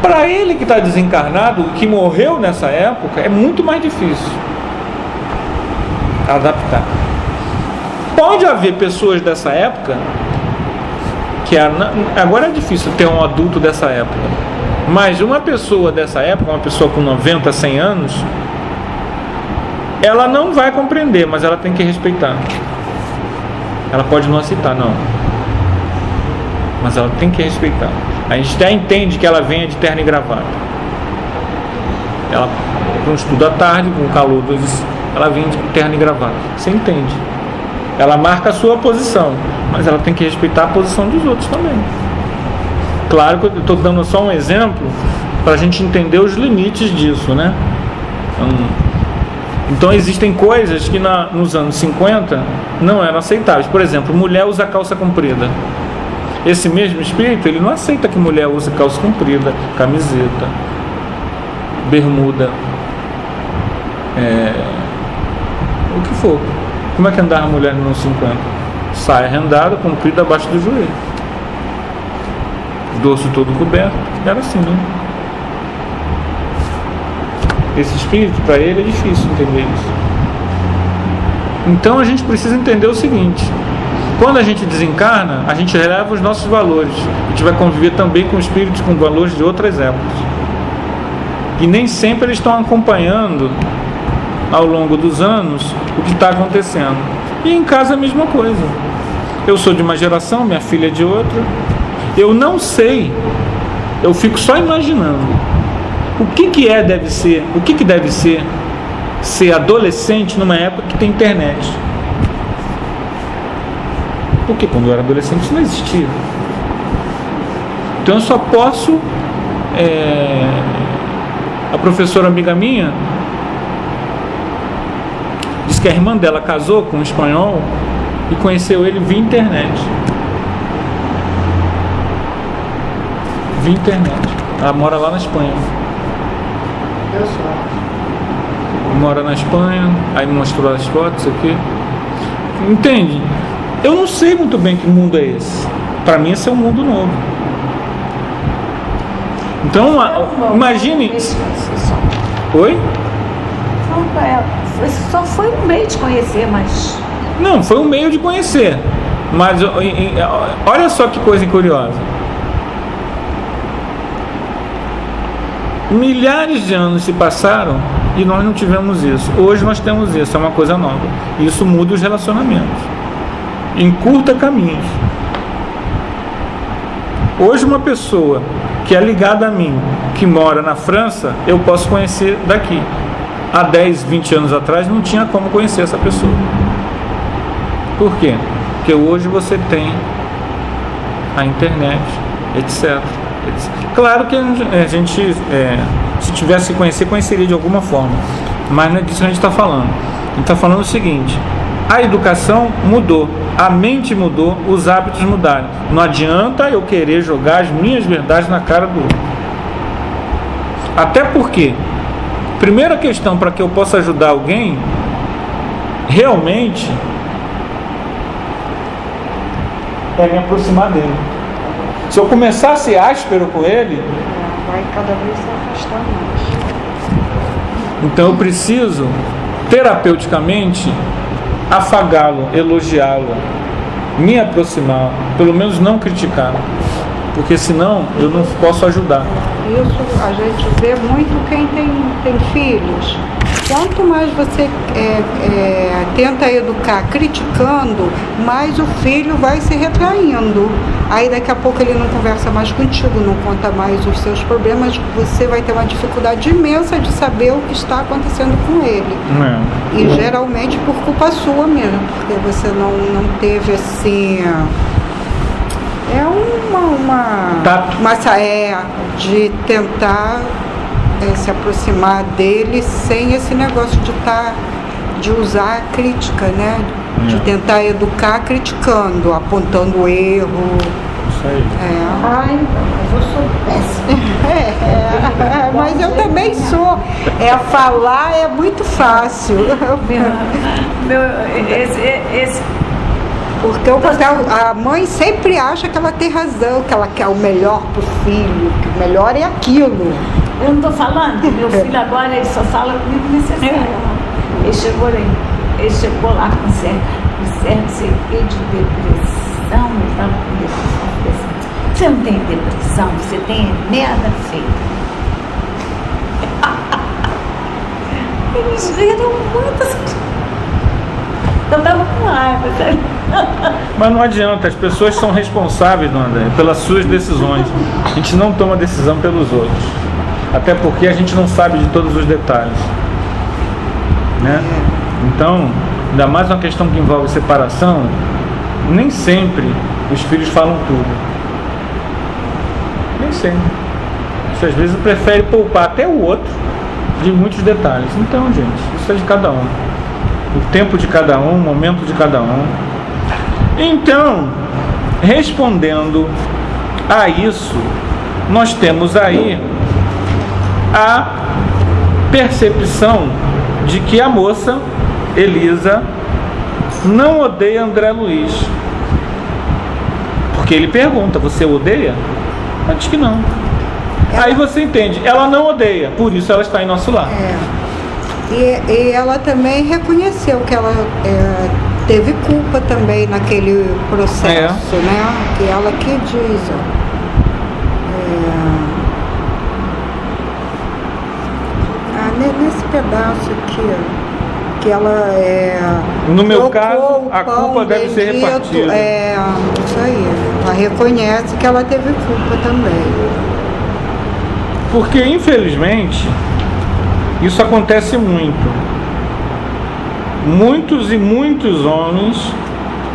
Para ele que está desencarnado, que morreu nessa época, é muito mais difícil adaptar. Pode haver pessoas dessa época que agora é difícil ter um adulto dessa época, mas uma pessoa dessa época, uma pessoa com 90, 100 anos, ela não vai compreender, mas ela tem que respeitar. Ela pode não aceitar, não, mas ela tem que respeitar. A gente até entende que ela venha de terno e gravata. Ela, para um estudo à tarde, com o calor, ela vem de terno e gravata. Você entende. Ela marca a sua posição, mas ela tem que respeitar a posição dos outros também. Claro que eu estou dando só um exemplo para a gente entender os limites disso, né? Então existem coisas que nos anos 50 não eram aceitáveis. Por exemplo, mulher usa calça comprida. Esse mesmo espírito, ele não aceita que mulher use calça comprida, camiseta, bermuda, o que for. Como é que andava a mulher nos anos 50? Saia rendada, comprida abaixo do joelho, dorso todo coberto. Era assim, né? Esse espírito, para ele, é difícil entender isso. Então a gente precisa entender o seguinte: quando a gente desencarna, a gente releva os nossos valores. A gente vai conviver também com espíritos com valores de outras épocas. E nem sempre eles estão acompanhando, ao longo dos anos, o que está acontecendo. E em casa a mesma coisa. Eu sou de uma geração, minha filha é de outra. Eu não sei, eu fico só imaginando o que deve ser adolescente numa época que tem internet. Porque quando eu era adolescente isso não existia. Então eu só posso... A professora amiga minha diz que a irmã dela casou com um espanhol e conheceu ele via internet. Via internet. Ela mora lá na Espanha. Mora na Espanha, aí me mostrou as fotos aqui. Entende? Eu não sei muito bem que mundo é esse. Para mim esse é um mundo novo. Então, imagine... Oi? Só foi um meio de conhecer, mas... Não, foi um meio de conhecer. Mas olha só que coisa curiosa. Milhares de anos se passaram e nós não tivemos isso. Hoje nós temos isso, é uma coisa nova. Isso muda os relacionamentos, encurta caminhos. Hoje uma pessoa que é ligada a mim, que mora na França, eu posso conhecer daqui. Há 10, 20 anos atrás não tinha como conhecer essa pessoa. Por quê? Porque hoje você tem a internet, etc. Claro que a gente, se tivesse que conhecer, conheceria de alguma forma. Mas não é disso que a gente está falando. A gente está falando o seguinte: a educação mudou, a mente mudou, os hábitos mudaram. Não adianta eu querer jogar as minhas verdades na cara do outro. Até porque, primeira questão para que eu possa ajudar alguém, realmente, é me aproximar dele. Se eu começar a ser áspero com ele, vai cada vez se afastar mais. Então eu preciso, terapeuticamente, afagá-lo, elogiá-lo, me aproximar, pelo menos não criticar, porque senão eu não posso ajudar. Isso a gente vê muito quem tem filhos. Quanto mais você tenta educar criticando, mais o filho vai se retraindo. Aí daqui a pouco ele não conversa mais contigo, não conta mais os seus problemas, você vai ter uma dificuldade imensa de saber o que está acontecendo com ele. E geralmente por culpa sua mesmo, porque você não teve assim... de tentar se aproximar dele sem esse negócio de usar a crítica, né? De tentar educar criticando, apontando o erro. Isso aí. Ai, mas eu sou péssima. Mas eu também sou. Falar é muito fácil. Porque a mãe sempre acha que ela tem razão, que ela quer o melhor pro filho, que o melhor é aquilo. Eu não estou falando, meu filho agora ele só fala comigo necessário. Ele chegou lá com certo sei que de depressão, ele estava com depressão. Você não tem depressão, você tem merda feita. Eles riram muito. Eu estava com raiva, sabe? Mas não adianta, as pessoas são responsáveis, Dona André, pelas suas decisões. A gente não toma decisão pelos outros. Até porque a gente não sabe de todos os detalhes, né? Então, ainda mais uma questão que envolve separação, nem sempre os filhos falam tudo. Nem sempre. Você às vezes prefere poupar até o outro de muitos detalhes. Então, gente, isso é de cada um. O tempo de cada um, o momento de cada um. Então, respondendo a isso, nós temos aí a percepção de que a moça, Elisa, não odeia André Luiz. Porque ele pergunta, você odeia? Ela diz que não. Aí você entende, ela não odeia, por isso ela está em nosso lar. E ela também reconheceu que ela teve culpa também naquele processo, né? Que ela que diz, nesse pedaço aqui, que ela no meu caso, a culpa deve ser repartida. Isso aí. Ela reconhece que ela teve culpa também. Porque, infelizmente, isso acontece muito. Muitos e muitos homens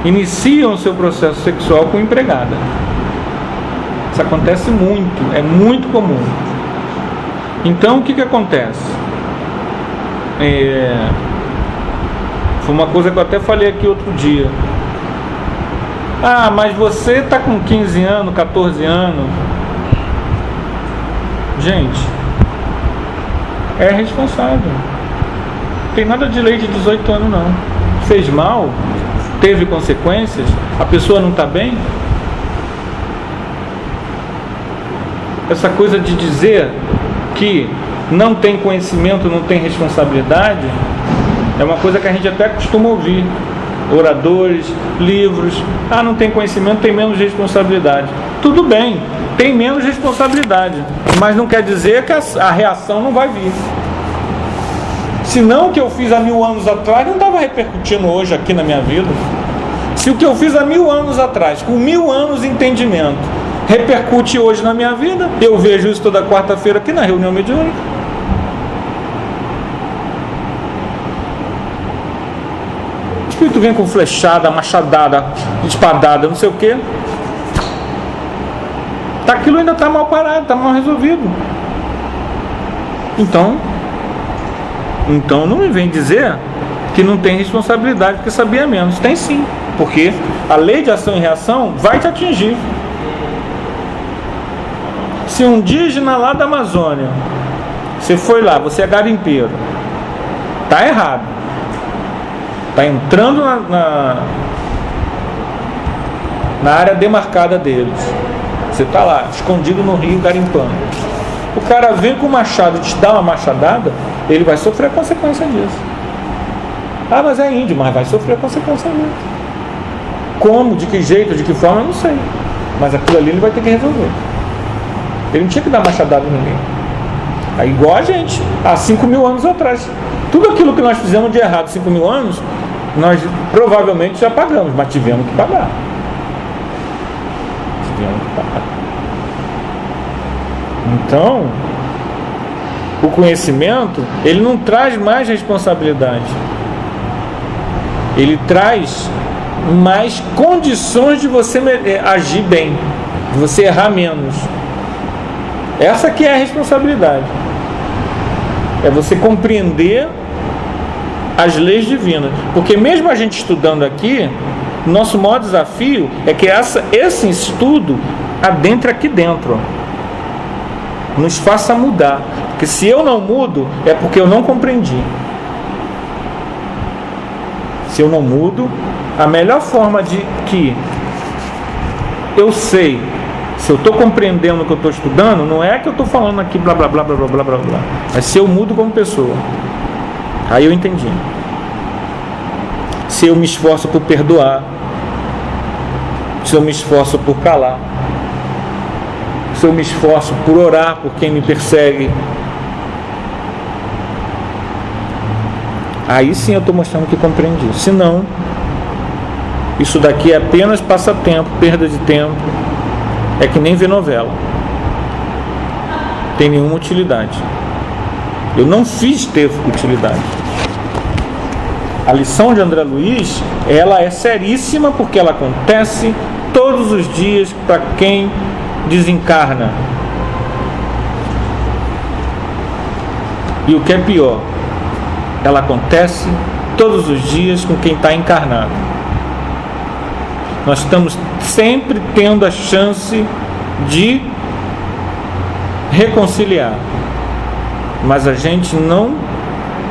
iniciam seu processo sexual com empregada. Isso acontece muito, é muito comum. Então, o que acontece? Foi uma coisa que eu até falei aqui outro dia. Mas você está com 15 anos, 14 anos. Gente, é responsável. Não tem nada de lei de 18 anos não. Fez mal, teve consequências, a pessoa não está bem. Essa coisa de dizer que não tem conhecimento, não tem responsabilidade, é uma coisa que a gente até costuma ouvir. Oradores, livros, não tem conhecimento, tem menos responsabilidade. Tudo bem, tem menos responsabilidade, mas não quer dizer que a reação não vai vir. Senão o que eu fiz há 1000 anos atrás não estava repercutindo hoje aqui na minha vida. Se o que eu fiz há 1000 anos atrás, com 1000 anos de entendimento, repercute hoje na minha vida, eu vejo isso toda quarta-feira aqui na reunião mediúnica. O espírito vem com flechada, machadada, espadada, não sei o que. Aquilo ainda está mal parado, está mal resolvido. Então não me vem dizer que não tem responsabilidade porque sabia menos. Tem sim, porque a lei de ação e reação vai te atingir. Se um indígena lá da Amazônia, você foi lá, você é garimpeiro, está errado. Está entrando na área demarcada deles. Você está lá, escondido no rio, garimpando. O cara vem com o machado e te dá uma machadada, ele vai sofrer a consequência disso. Mas é índio, mas vai sofrer a consequência disso. Como, de que jeito, de que forma, eu não sei. Mas aquilo ali ele vai ter que resolver. Ele não tinha que dar machadada em ninguém. Aí, igual a gente, há 5.000 anos atrás. Tudo aquilo que nós fizemos de errado 5.000 anos, nós provavelmente já pagamos, mas tivemos que pagar. Então, o conhecimento, ele não traz mais responsabilidade. Ele traz mais condições de você agir bem, de você errar menos. Essa que é a responsabilidade. É você compreender as leis divinas. Porque mesmo a gente estudando aqui, nosso maior desafio é que esse estudo adentre aqui dentro, nos faça mudar. Porque se eu não mudo, é porque eu não compreendi. Se eu não mudo, a melhor forma de que eu sei se eu estou compreendendo o que eu estou estudando, não é que eu estou falando aqui blá blá blá blá blá blá blá blá, mas se eu mudo como pessoa. Aí eu entendi. Se eu me esforço por perdoar, se eu me esforço por calar, se eu me esforço por orar por quem me persegue, aí sim eu estou mostrando que compreendi. Se não, Isso daqui é apenas passatempo, perda de tempo. É que nem ver novela. Tem nenhuma utilidade. Eu não fiz ter utilidade. A lição de André Luiz, ela é seríssima porque ela acontece todos os dias para quem desencarna. E o que é pior, ela acontece todos os dias com quem está encarnado. Nós estamos sempre tendo a chance de reconciliar, mas a gente não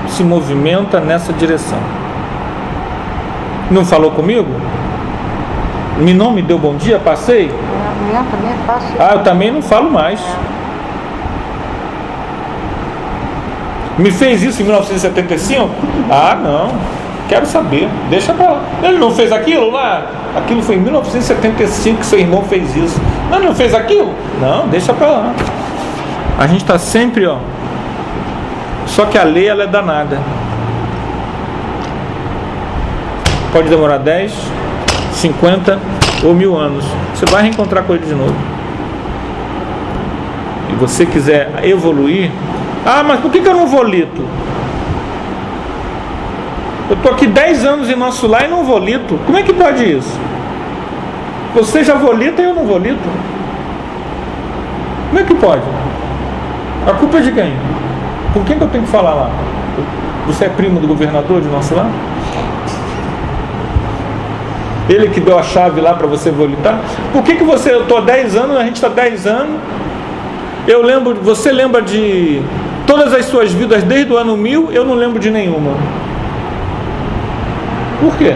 se movimenta nessa direção. Não falou comigo? Não me deu bom dia? Passei? Amanhã também é fácil. Eu também não falo mais. Me fez isso em 1975? Não. Quero saber. Deixa pra lá. Ele não fez aquilo lá? Aquilo foi em 1975 que seu irmão fez isso. Ele não fez aquilo? Não, deixa pra lá. A gente está sempre, só que a lei, ela é danada. Pode demorar 10, 50 ou 1000 anos. Você vai reencontrar com ele de novo. E você quiser evoluir, mas por que eu não volito? Eu estou aqui 10 anos em nosso lar e não volito. Como é que pode isso? Você já volita e eu não volito? Como é que pode? A culpa é de quem? Com quem que eu tenho que falar lá? Você é primo do governador de nosso lar? Ele que deu a chave lá para você volitar? Por que eu estou há 10 anos, a gente está 10 anos, você lembra de todas as suas vidas desde o ano 1000, eu não lembro de nenhuma. Por quê?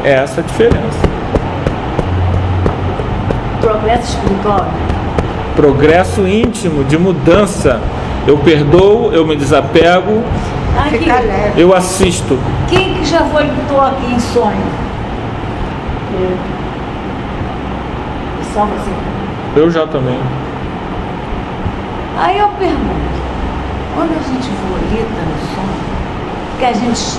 É essa a diferença. Progresso espiritual. Progresso íntimo, de mudança. Eu perdoo, eu me desapego, Fica leve. eu assisto. Quem que já volitou aqui em sonho? Só você. Eu já também. Aí eu pergunto, quando a gente volita no sonho, que a gente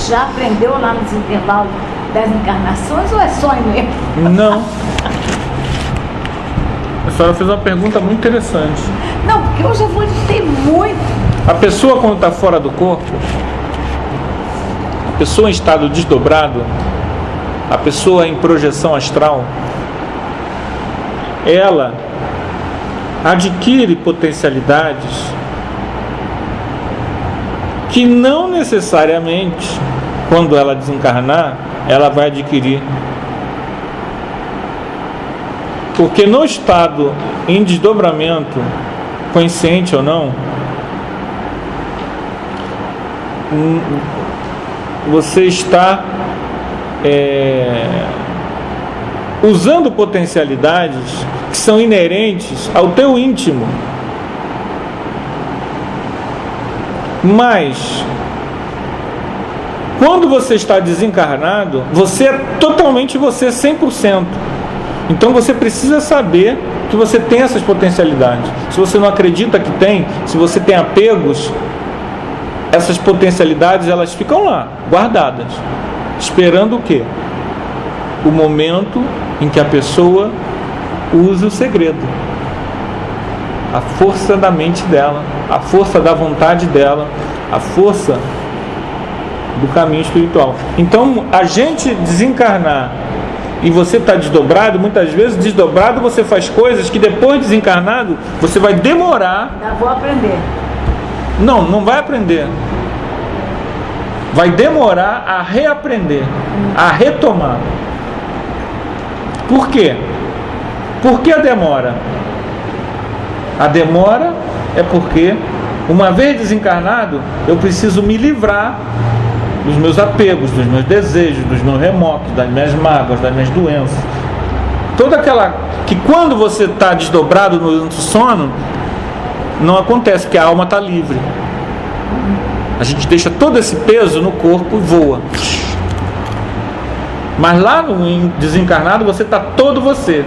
já aprendeu lá nos intervalos das encarnações ou é sonho mesmo? Não. A senhora fez uma pergunta muito interessante. Não, porque eu já volitei muito. A pessoa, quando está fora do corpo, a pessoa em estado desdobrado, a pessoa em projeção astral, ela adquire potencialidades que não necessariamente, quando ela desencarnar, ela vai adquirir. Porque no estado em desdobramento, consciente ou não, você está usando potencialidades que são inerentes ao teu íntimo. Mas quando você está desencarnado, você é totalmente você, 100%. Então você precisa saber que você tem essas potencialidades. Se você não acredita que tem, se você tem apegos, essas potencialidades, elas ficam lá, guardadas, esperando o quê? O momento em que a pessoa use o segredo, a força da mente dela, a força da vontade dela, a força do caminho espiritual. Então, a gente desencarnar e você está desdobrado, muitas vezes desdobrado você faz coisas que depois desencarnado você vai demorar. Já vou aprender. Não vai aprender. Vai demorar a reaprender, a retomar. Por quê? Por que a demora? A demora é porque, uma vez desencarnado, eu preciso me livrar dos meus apegos, dos meus desejos, dos meus remotos, das minhas mágoas, das minhas doenças. Toda aquela que quando você está desdobrado no sono, não acontece, porque a alma está livre. A gente deixa todo esse peso no corpo e voa. Mas lá no desencarnado você está todo você.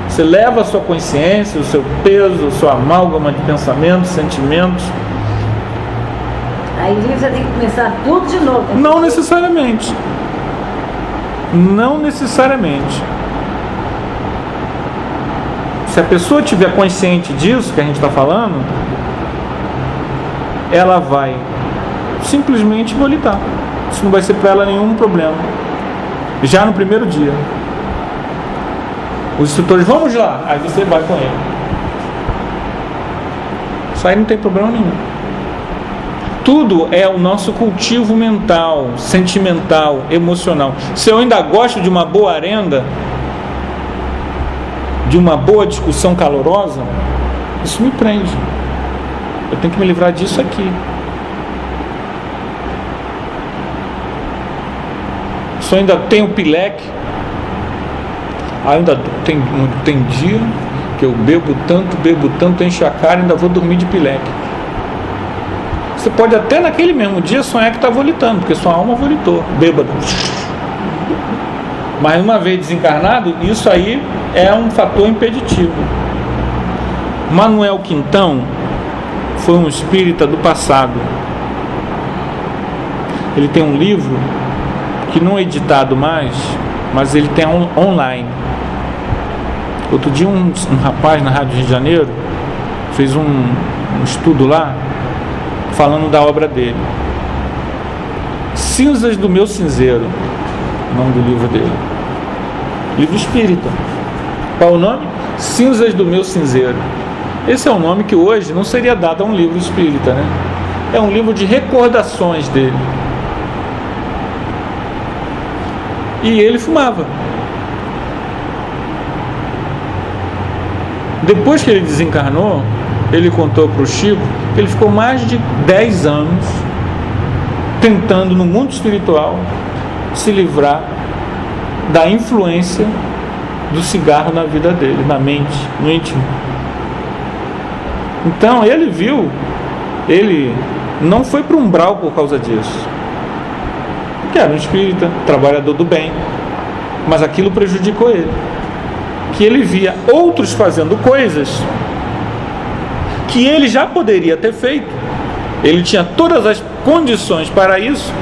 Você leva a sua consciência, o seu peso, a sua amálgama de pensamentos, sentimentos. Aí você tem que começar tudo de novo. Não necessariamente. Não necessariamente. Se a pessoa estiver consciente disso que a gente está falando, ela vai simplesmente volitar. Isso não vai ser para ela nenhum problema. Já no primeiro dia. Os instrutores, vamos lá. Aí você vai com ele. Isso aí não tem problema nenhum. Tudo é o nosso cultivo mental, sentimental, emocional. Se eu ainda gosto de uma boa arenda, de uma boa discussão calorosa, isso me prende. Eu tenho que me livrar disso aqui. Se eu ainda tenho pileque, ainda tem dia que eu bebo tanto, encho a cara e ainda vou dormir de pileque. Você pode até naquele mesmo dia sonhar que está volitando, porque sua alma volitou, bêbado. Mas uma vez desencarnado, isso aí é um fator impeditivo. Manuel Quintão foi um espírita do passado. Ele tem um livro que não é editado mais, mas ele tem online. Outro dia um rapaz na Rádio Rio de Janeiro fez um estudo lá falando da obra dele. Cinzas do Meu Cinzeiro, o nome do livro dele. Livro espírita. Qual o nome? Cinzas do Meu Cinzeiro. Esse é um nome que hoje não seria dado a um livro espírita, né? É um livro de recordações dele. E ele fumava. Depois que ele desencarnou, ele contou para o Chico que ele ficou mais de 10 anos tentando no mundo espiritual se livrar da influência do cigarro na vida dele, na mente, no íntimo. Então ele não foi para o umbral por causa disso, que era um espírita, trabalhador do bem, mas aquilo prejudicou ele, que ele via outros fazendo coisas que ele já poderia ter feito. Ele tinha todas as condições para isso,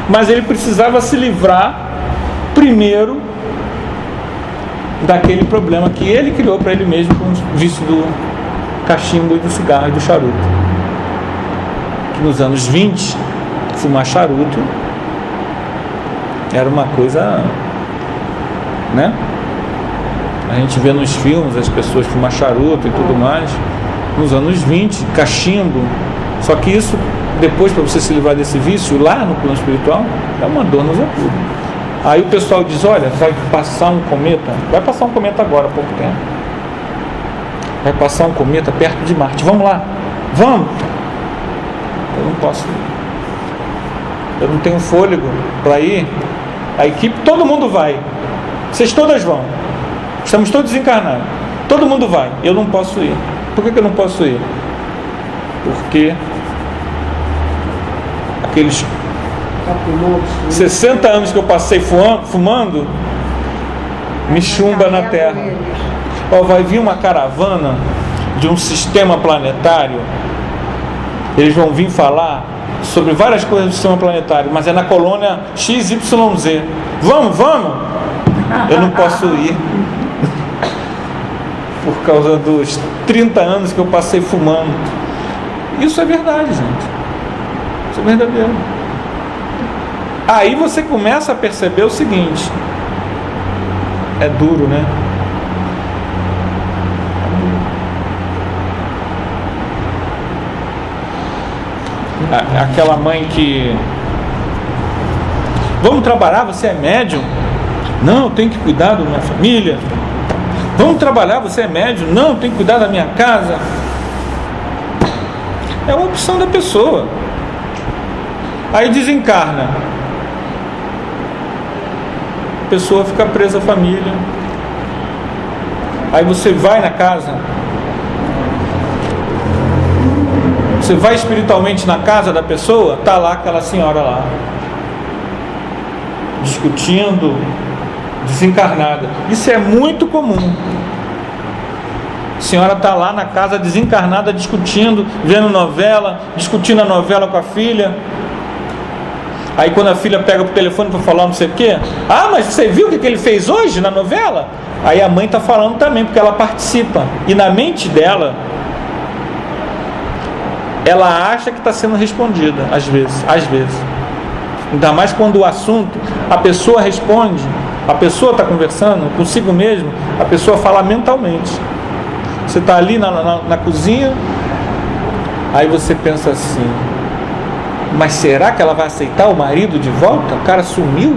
mas ele precisava se livrar primeiro daquele problema que ele criou para ele mesmo com o vício do cachimbo e do cigarro e do charuto. Que nos anos 20, fumar charuto era uma coisa, né? A gente vê nos filmes as pessoas fumar charuto e tudo mais. Nos anos 20, cachimbo. Só que isso, depois, para você se livrar desse vício, lá no plano espiritual, é uma dor nos acuda. Aí o pessoal diz, olha, vai passar um cometa. Vai passar um cometa agora, há pouco tempo. Vai passar um cometa perto de Marte. Vamos lá. Vamos. Eu não posso ir. Eu não tenho fôlego para ir. A equipe, todo mundo vai. Vocês todas vão. Estamos todos encarnados. Todo mundo vai. Eu não posso ir. Por que eu não posso ir? Porque aqueles 60 anos que eu passei fumando me chumba na Terra. Vai vir uma caravana de um sistema planetário. Eles vão vir falar sobre várias coisas do sistema planetário, mas é na colônia XYZ. Vamos! Eu não posso ir. Por causa dos 30 anos que eu passei fumando. Isso é verdade, gente. Isso é verdadeiro. Aí você começa a perceber o seguinte. É duro, né? Aquela mãe que... Vamos trabalhar, você é médium? Não, eu tenho que cuidar da minha família. Vamos trabalhar, você é médium? Não, eu tenho que cuidar da minha casa. É uma opção da pessoa. Aí desencarna. A pessoa fica presa à família. Aí você vai na casa. Você vai espiritualmente na casa da pessoa, está lá aquela senhora lá, discutindo, desencarnada. Isso é muito comum. A senhora está lá na casa desencarnada, discutindo, vendo novela, discutindo a novela com a filha. Aí quando a filha pega pro telefone para falar não sei o quê, mas você viu o que ele fez hoje na novela? Aí a mãe está falando também, porque ela participa. E na mente dela, ela acha que está sendo respondida, às vezes. Ainda mais quando o assunto, a pessoa responde, a pessoa está conversando consigo mesmo, a pessoa fala mentalmente. Você está ali na cozinha, aí você pensa assim, mas será que ela vai aceitar o marido de volta? O cara sumiu,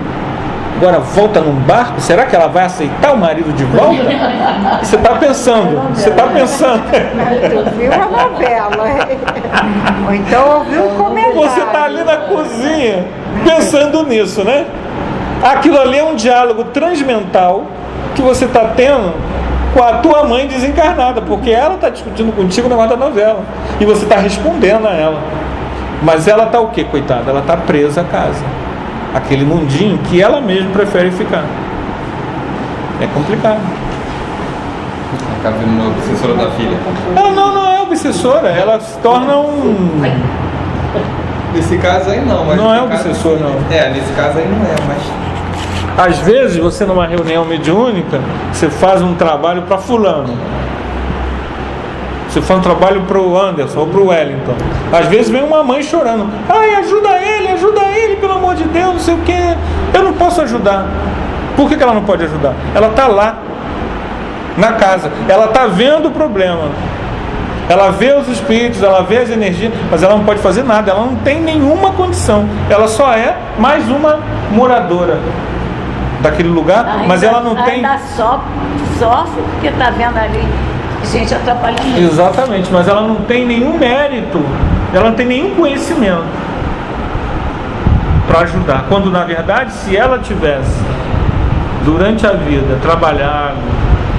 agora volta num barco, será que ela vai aceitar o marido de volta? Você está pensando. Tu viu a novela, ou então ouviu um comentário. Você está ali na cozinha, pensando nisso, né? Aquilo ali é um diálogo transmental que você está tendo com a tua mãe desencarnada, porque ela está discutindo contigo o negócio da novela, e você está respondendo a ela. Mas ela está o quê, coitada? Ela está presa à casa, aquele mundinho que ela mesma prefere ficar. É complicado. Acaba sendo obsessora da filha. Ela não é obsessora, ela se torna um... Nesse caso aí não, mas... Não é obsessor, não. Nesse caso aí não é, mas... Às vezes, você numa reunião mediúnica, você faz um trabalho para fulano. Você faz um trabalho para o Anderson ou para o Wellington. Às vezes vem uma mãe chorando. Ai, ajuda ele, pelo amor de Deus, não sei o quê. Eu não posso ajudar. Por que ela não pode ajudar? Ela está lá, na casa. Ela está vendo o problema. Ela vê os espíritos, ela vê as energias, mas ela não pode fazer nada. Ela não tem nenhuma condição. Ela só é mais uma moradora daquele lugar, mas ela não tem... Ainda sofre porque está vendo ali gente atrapalhando. Exatamente, mas ela não tem nenhum mérito, ela não tem nenhum conhecimento para ajudar. Quando na verdade, se ela tivesse durante a vida trabalhado,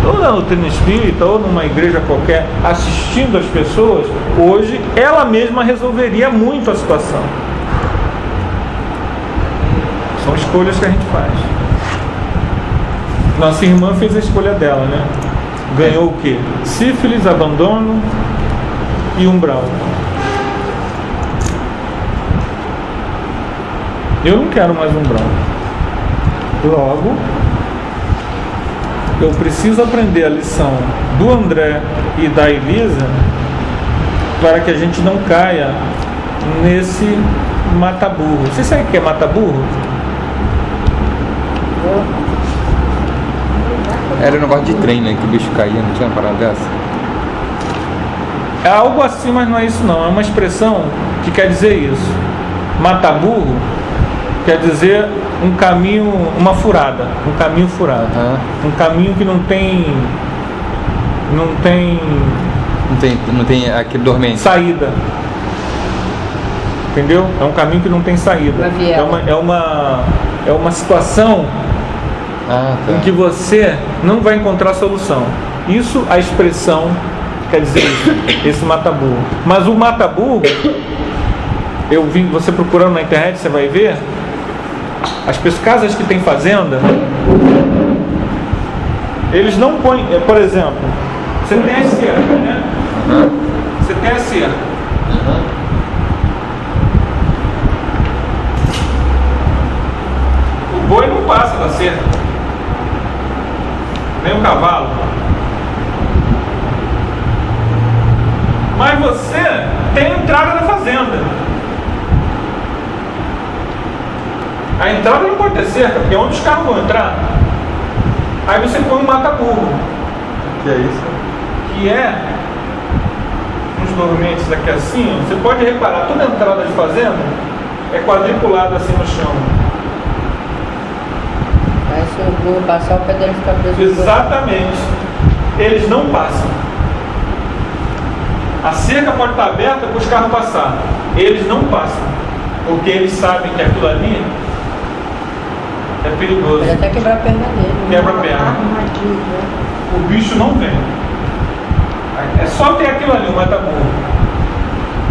ou na doutrina espírita, ou numa igreja qualquer, assistindo as pessoas, hoje ela mesma resolveria muito a situação. São escolhas que a gente faz. Nossa irmã fez a escolha dela, né? Ganhou o quê? Sífilis, abandono e umbral. Eu não quero mais umbral. Logo, eu preciso aprender a lição do André e da Elisa para que a gente não caia nesse mata-burro. Você sabe o que é mata-burro? Era um negócio de trem, né? Que o bicho caía, não tinha uma parada dessa? É algo assim, mas não é isso não. É uma expressão que quer dizer isso. Mata-burro quer dizer um caminho, uma furada. Um caminho furado. Um caminho que não tem aquele dormente. Saída. Entendeu? É um caminho que não tem saída. É uma situação em que você não vai encontrar solução. Isso, a expressão quer dizer isso, esse mata-burro. Mas o mata-burro, eu vi você procurando na internet, você vai ver, as casas que tem fazenda, eles não põem, por exemplo, você tem a cerca, né? Você tem a cerca. O boi não passa da cerca. Nem um cavalo. Mas você tem a entrada da fazenda. A entrada não pode ter cerca, porque é onde os carros vão entrar. Aí você põe um mata-burro. Que é isso? Que é uns dormentes aqui assim, você pode reparar, toda a entrada de fazenda é quadriculada assim no chão. Aí se o burro passar, o pé dele fica preso. Exatamente. Eles não passam. A cerca pode estar aberta para os carros passar. Eles não passam. Porque eles sabem que aquilo ali é perigoso. Pode até quebrar a perna dele. Quebra a perna. O bicho não vem. É só ter aquilo ali, o mata-burro.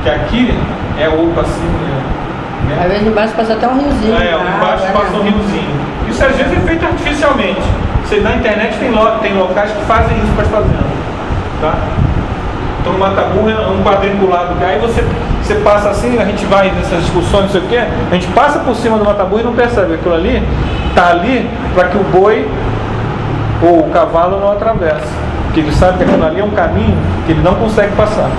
Que aqui é oco assim, né? Às vezes embaixo passa até um riozinho. Embaixo passa um riozinho. Isso às vezes é feito artificialmente. Você na internet tem locais que fazem isso para as fazendas. Tá? Então o mata-burro é um quadriculado. Aí você Você passa assim, a gente vai nessas discussões, não sei o quê, a gente passa por cima do mataburro e não percebe. Aquilo ali está ali para que o boi ou o cavalo não atravesse. Porque ele sabe que aquilo ali é um caminho que ele não consegue passar.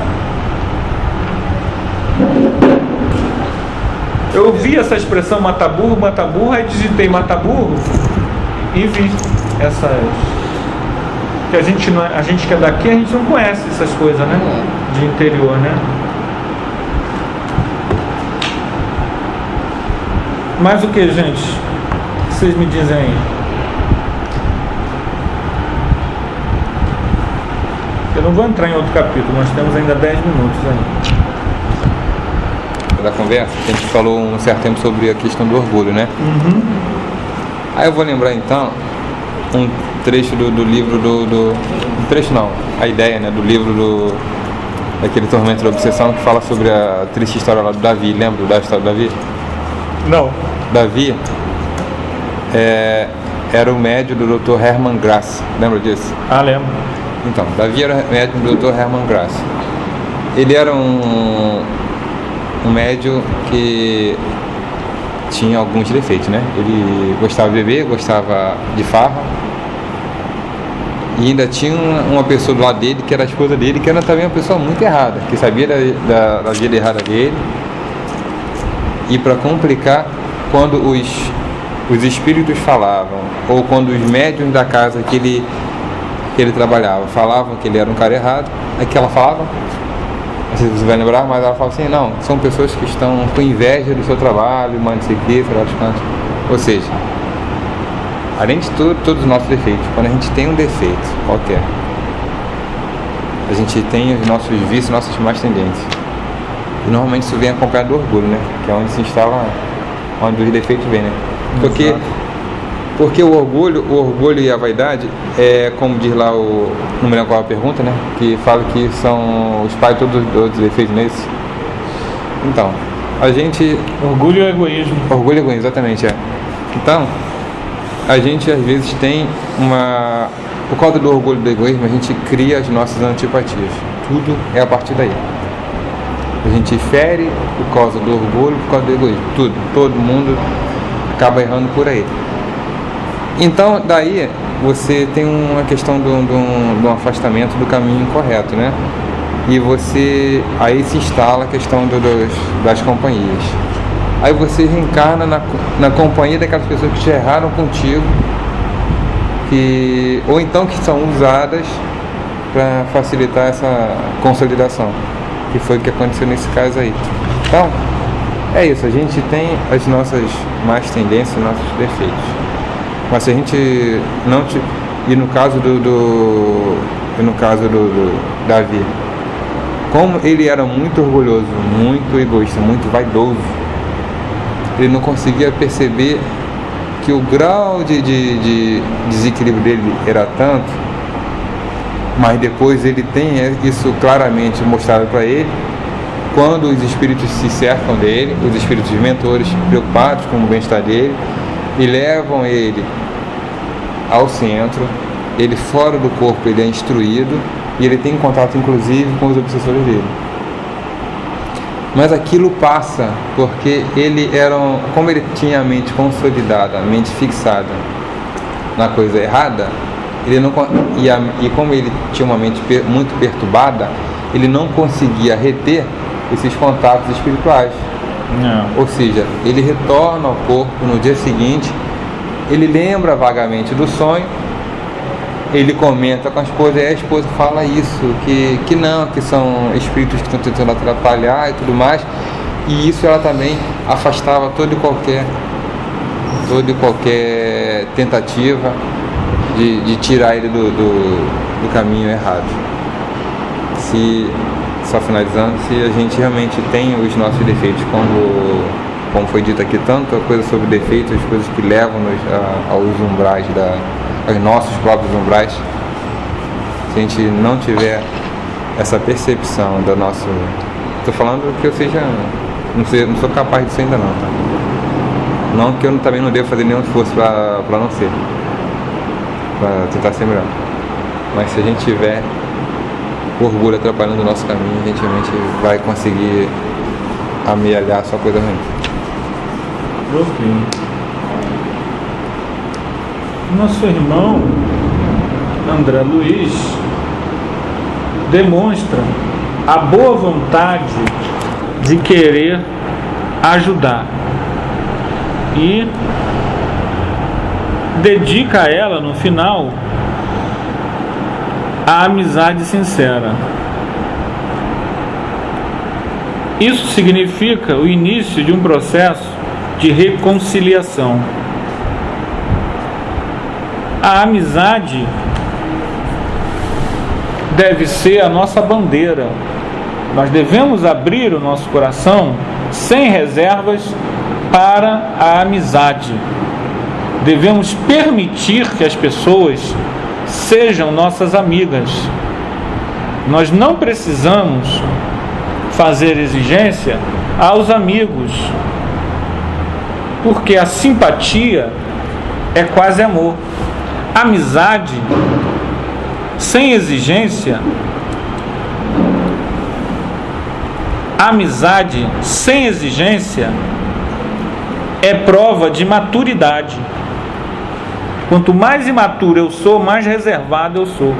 Eu vi essa expressão mataburro, mataburro, aí digitei mataburro e vi essas... Que a gente que é daqui, a gente não conhece essas coisas, né? De interior, né? Mais o que, gente? O que vocês me dizem aí? Eu não vou entrar em outro capítulo, nós temos ainda 10 minutos aí. Da conversa, a gente falou um certo tempo sobre a questão do orgulho, né? Uhum. Aí eu vou lembrar então um trecho do livro um trecho não, a ideia, né, do livro daquele Tormento da Obsessão, que fala sobre a triste história lá do Davi. Lembra da história do Davi? Não. Davi era o médium do Dr. Hermann Grass. Lembra disso? Ah, lembro. Então, Davi era médium do Dr. Hermann Grass. Ele era um médium que tinha alguns defeitos, né? Ele gostava de beber, gostava de farra, e ainda tinha uma pessoa do lado dele, que era a esposa dele, que era também uma pessoa muito errada, que sabia da vida errada dele. E para complicar, quando os espíritos falavam, ou quando os médiuns da casa que ele trabalhava falavam que ele era um cara errado, é que ela falava, não sei se você vai lembrar, mas ela fala assim: não, são pessoas que estão com inveja do seu trabalho, mas não sei o que, sei lá dos cantos. Ou seja, além de todos os nossos defeitos, quando a gente tem um defeito qualquer, a gente tem os nossos vícios, nossas más tendências. E normalmente isso vem acompanhado do orgulho, né? Que é onde se instala, onde os defeitos vêm, né? Porque o orgulho e a vaidade é, como diz lá não me lembro qual a pergunta, né? Que fala que são os pais de todos os defeitos nesse. Então, a gente... Orgulho e egoísmo. Orgulho e egoísmo, exatamente, é. Então, a gente às vezes tem por causa do orgulho e do egoísmo, a gente cria as nossas antipatias. Tudo é a partir daí. A gente fere por causa do orgulho, por causa do egoísmo. Tudo. Todo mundo acaba errando por aí. Então, daí, você tem uma questão de um afastamento do caminho correto, né? E aí se instala a questão das companhias. Aí você reencarna na companhia daquelas pessoas que te erraram contigo, ou então que são usadas para facilitar essa consolidação, que foi o que aconteceu nesse caso aí. Então, é isso, a gente tem as nossas más tendências, nossos defeitos. Mas se a gente não... E no caso do Davi, como ele era muito orgulhoso, muito egoísta, muito vaidoso, ele não conseguia perceber que o grau de desequilíbrio dele era tanto, mas depois ele tem isso claramente mostrado para ele, quando os espíritos se cercam dele, os espíritos mentores preocupados com o bem-estar dele, e levam ele ao centro. Ele fora do corpo, ele é instruído e ele tem contato inclusive com os obsessores dele. Mas aquilo passa porque como ele tinha a mente consolidada, a mente fixada na coisa errada, e como ele tinha uma mente muito perturbada, ele não conseguia reter esses contatos espirituais. Não. Ou seja, ele retorna ao corpo no dia seguinte, ele lembra vagamente do sonho, ele comenta com a esposa, e a esposa fala isso, que não, que são espíritos que estão tentando atrapalhar e tudo mais, e isso ela também afastava toda e qualquer tentativa de tirar ele do caminho errado. Só finalizando, se a gente realmente tem os nossos defeitos, como foi dito aqui, tanto a coisa sobre defeitos, as coisas que levam-nos aos umbrais, aos nossos próprios umbrais, se a gente não tiver essa percepção da nossa... Estou falando que eu não sou capaz disso ainda não, tá? Não que eu também não devo fazer nenhum esforço para não ser, para tentar ser melhor. Mas se a gente tiver orgulho atrapalhando o nosso caminho, a gente realmente vai conseguir amealhar só coisa ruim. Ok. Nosso irmão André Luiz demonstra a boa vontade de querer ajudar e dedica a ela no final a amizade sincera. Isso significa o início de um processo de reconciliação. A amizade deve ser a nossa bandeira. Nós devemos abrir o nosso coração sem reservas para a amizade. Devemos permitir que as pessoas sejam nossas amigas. Nós não precisamos fazer exigência aos amigos, porque a simpatia é quase amor. Amizade sem exigência, amizade sem exigência é prova de maturidade. Quanto mais imaturo eu sou, mais reservado eu sou.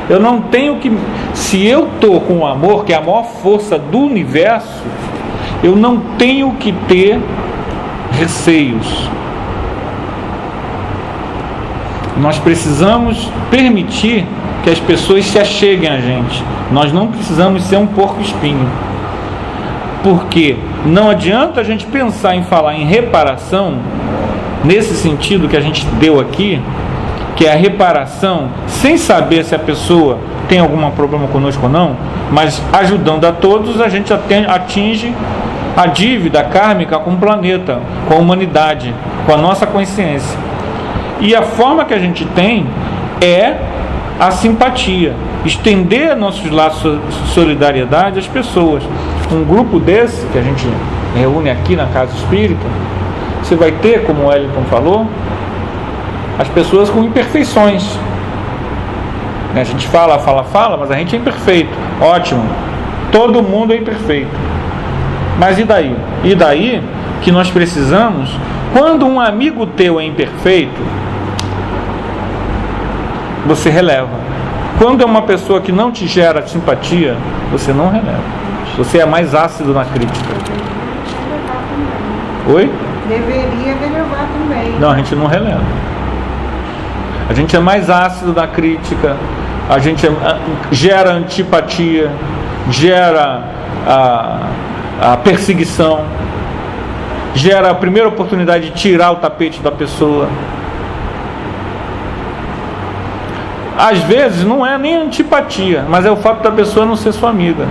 Eu não tenho que... Se eu estou com o amor, que é a maior força do universo, eu não tenho que ter receios. Nós precisamos permitir que as pessoas se acheguem a gente. Nós não precisamos ser um porco-espinho. Porque não adianta a gente pensar em falar em reparação, nesse sentido que a gente deu aqui, que é a reparação, sem saber se a pessoa tem algum problema conosco ou não, mas ajudando a todos, a gente atinge a dívida kármica com o planeta, com a humanidade, com a nossa consciência. E a forma que a gente tem é a simpatia, estender nossos laços de solidariedade às pessoas. Um grupo desse, que a gente reúne aqui na Casa Espírita, você vai ter, como o Wellington falou, as pessoas com imperfeições. A gente fala, mas a gente é imperfeito. Ótimo, todo mundo é imperfeito. Mas e daí? E daí que nós precisamos, quando um amigo teu é imperfeito, você releva. Quando é uma pessoa que não te gera simpatia, você não releva. Você é mais ácido na crítica. Oi? Deveria relevar também. Não, a gente não releva. A gente é mais ácido na crítica, a gente gera antipatia, gera a perseguição, gera a primeira oportunidade de tirar o tapete da pessoa. Às vezes não é nem antipatia, mas é o fato da pessoa não ser sua amiga.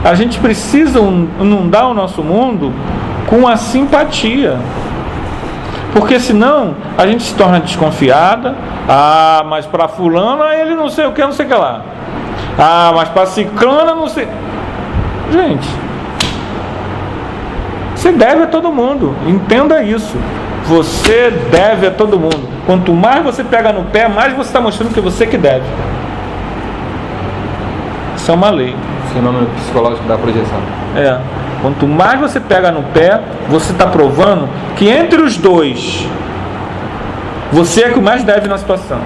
A gente precisa inundar o nosso mundo com a simpatia, porque senão a gente se torna desconfiada. Ah, mas para fulana ele não sei o que, não sei o que lá. Ah, mas para ciclana não sei. Gente, você deve a todo mundo, entenda isso. Você deve a todo mundo. Quanto mais você pega no pé, mais você está mostrando que você que deve. Isso é uma lei. Fenômeno psicológico da projeção. É. Quanto mais você pega no pé, você está provando que entre os dois, você é que mais deve na situação.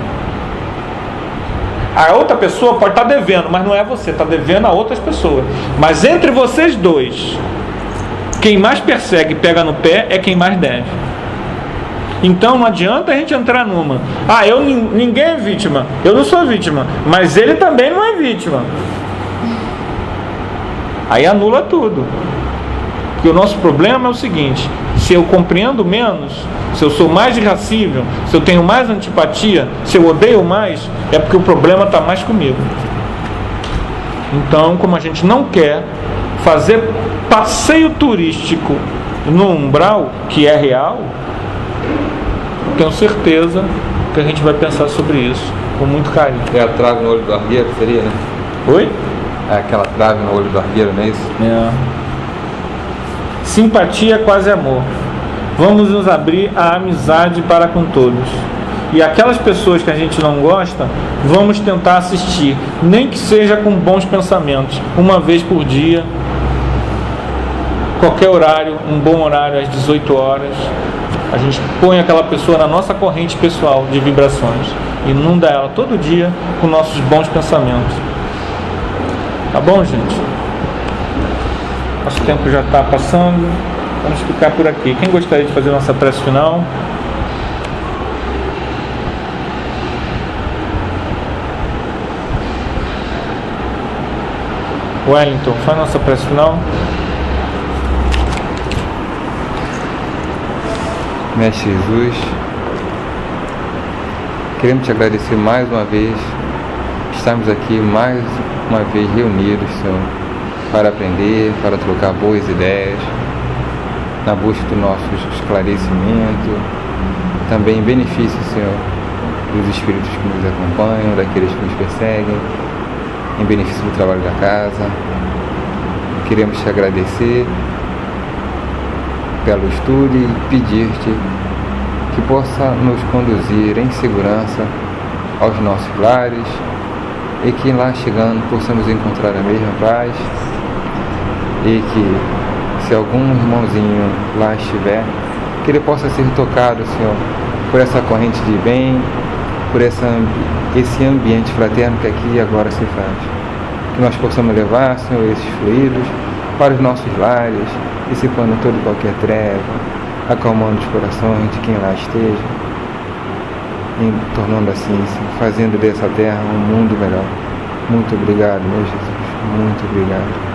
A outra pessoa pode estar devendo, mas não é você, está devendo a outras pessoas. Mas entre vocês dois, quem mais persegue e pega no pé é quem mais deve. Então não adianta a gente entrar numa. Ah, ninguém é vítima, eu não sou vítima, mas ele também não é vítima. Aí anula tudo. Porque o nosso problema é o seguinte: se eu compreendo menos, se eu sou mais irascível, se eu tenho mais antipatia, se eu odeio mais, é porque o problema está mais comigo. Então, como a gente não quer fazer passeio turístico no umbral, que é real, tenho certeza que a gente vai pensar sobre isso com muito carinho. É a trave no olho do argueiro, seria, né? Oi? É aquela trave no olho do argueiro, não é isso? É. Simpatia é quase amor. Vamos nos abrir à amizade para com todos. E aquelas pessoas que a gente não gosta, vamos tentar assistir, nem que seja com bons pensamentos, uma vez por dia, qualquer horário, um bom horário às 18 horas. A gente põe aquela pessoa na nossa corrente pessoal de vibrações, inunda ela todo dia com nossos bons pensamentos. Tá bom, gente? Nosso tempo já está passando. Vamos ficar por aqui. Quem gostaria de fazer nossa prece final? Wellington, faz nossa prece final. Mestre Jesus, queremos te agradecer mais uma vez, estamos aqui mais uma vez reunidos, Senhor, para aprender, para trocar boas ideias, na busca do nosso esclarecimento, também em benefício, Senhor, dos espíritos que nos acompanham, daqueles que nos perseguem, em benefício do trabalho da casa. Queremos te agradecer pelo estudo e pedir-te que possa nos conduzir em segurança aos nossos lares e que lá chegando possamos encontrar a mesma paz e que, se algum irmãozinho lá estiver, que ele possa ser tocado, Senhor, por essa corrente de bem, por esse ambiente fraterno que aqui e agora se faz. Que nós possamos levar, Senhor, esses fluidos para os nossos lares, dissipando toda e qualquer treva, acalmando os corações de quem lá esteja, e tornando assim, fazendo dessa terra um mundo melhor. Muito obrigado, meu Jesus, muito obrigado.